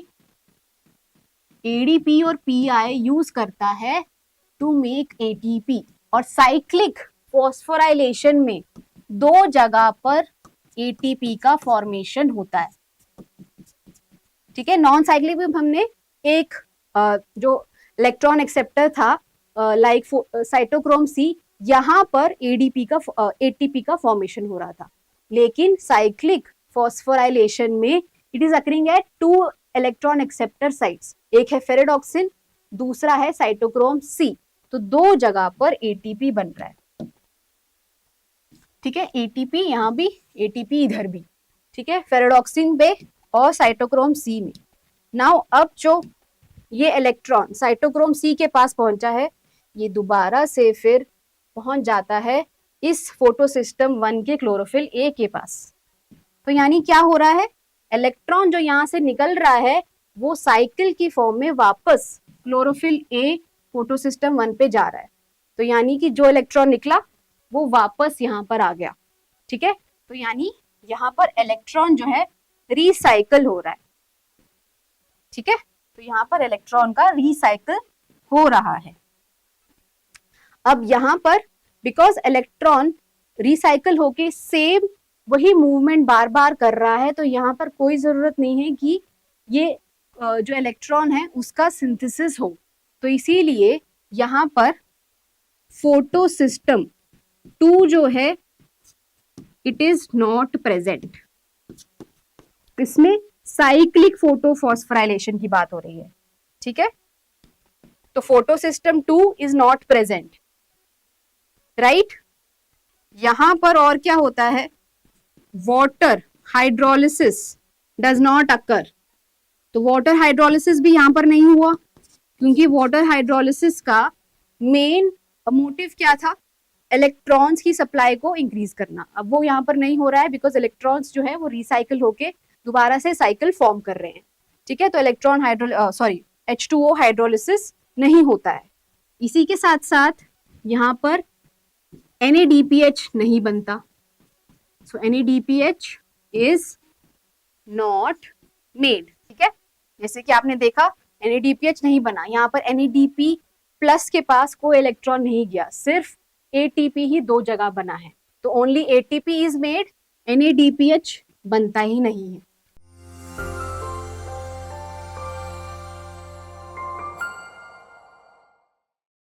ADP और PI यूज करता है टू मेक ATP। और साइक्लिक फॉस्फोराइलेशन में 2 जगह पर ATP का फॉर्मेशन होता है, ठीक है। नॉन साइक्लिक में हमने एक जो इलेक्ट्रॉन एक्सेप्टर था लाइक साइटोक्रोम सी, यहाँ पर ATP का फॉर्मेशन हो रहा था, लेकिन साइक्लिक फॉस्फोराइलेशन में it is occurring at 2 electron acceptor sites, एक है फेरेडॉक्सिन, दूसरा है साइटोक्रोम सी। तो 2 जगह पर ATP बन रहा है, ठीक है। ATP यहाँ भी, ATP इधर भी, ठीक है, फेरेडॉक्सिन पे और साइटोक्रोम सी में। नाउ अब जो ये इलेक्ट्रॉन साइटोक्रोम सी के पास पहुंचा है, ये दोबारा से फिर पहुंच जाता है इस फोटोसिस्टम 1 के क्लोरोफिल ए के पास। तो यानी क्या हो रहा है? इलेक्ट्रॉन जो यहाँ से निकल रहा है वो साइकिल की फॉर्म में वापस क्लोरोफिल ए फोटोसिस्टम 1 पे जा रहा है। तो यानी कि जो इलेक्ट्रॉन निकला वो वापस यहाँ पर आ गया, ठीक है। तो यानी यहाँ पर इलेक्ट्रॉन जो है रिसाइकल हो रहा है, ठीक है। तो यहाँ पर इलेक्ट्रॉन का रिसाइकल हो रहा है। अब यहाँ पर बिकॉज इलेक्ट्रॉन रिसाइकल होके सेम वही मूवमेंट बार बार कर रहा है, तो यहाँ पर कोई जरूरत नहीं है कि ये जो इलेक्ट्रॉन है उसका सिंथेसिस हो। तो इसीलिए यहाँ पर फोटोसिस्टम 2 जो है इट इज नॉट प्रेजेंट, इसमें साइक्लिक फोटोफॉस्फोराइलेशन की बात हो रही है, ठीक है। तो photo system 2 is not present, right. यहां पर और क्या होता है, water hydrolysis does not occur. तो वाटर हाइड्रोलिसिस भी यहां पर नहीं हुआ, क्योंकि वाटर हाइड्रोलिसिस का मेन मोटिव क्या था, इलेक्ट्रॉन्स की सप्लाई को इंक्रीज करना। अब वो यहाँ पर नहीं हो रहा है, बिकॉज इलेक्ट्रॉन्स जो है वो रिसाइकल होके दोबारा से साइकिल फॉर्म कर रहे हैं, ठीक है। तो इलेक्ट्रॉन H2O हाइड्रोलिसिस नहीं होता है। इसी के साथ साथ यहाँ पर NADPH नहीं बनता, सो NADPH इज नॉट मेड, ठीक है। जैसे कि आपने देखा NADPH नहीं बना, यहाँ पर NADP प्लस के पास कोई इलेक्ट्रॉन नहीं गया, सिर्फ ATP ही दो जगह बना है। तो only ATP is made, NADPH बनता ही नहीं है।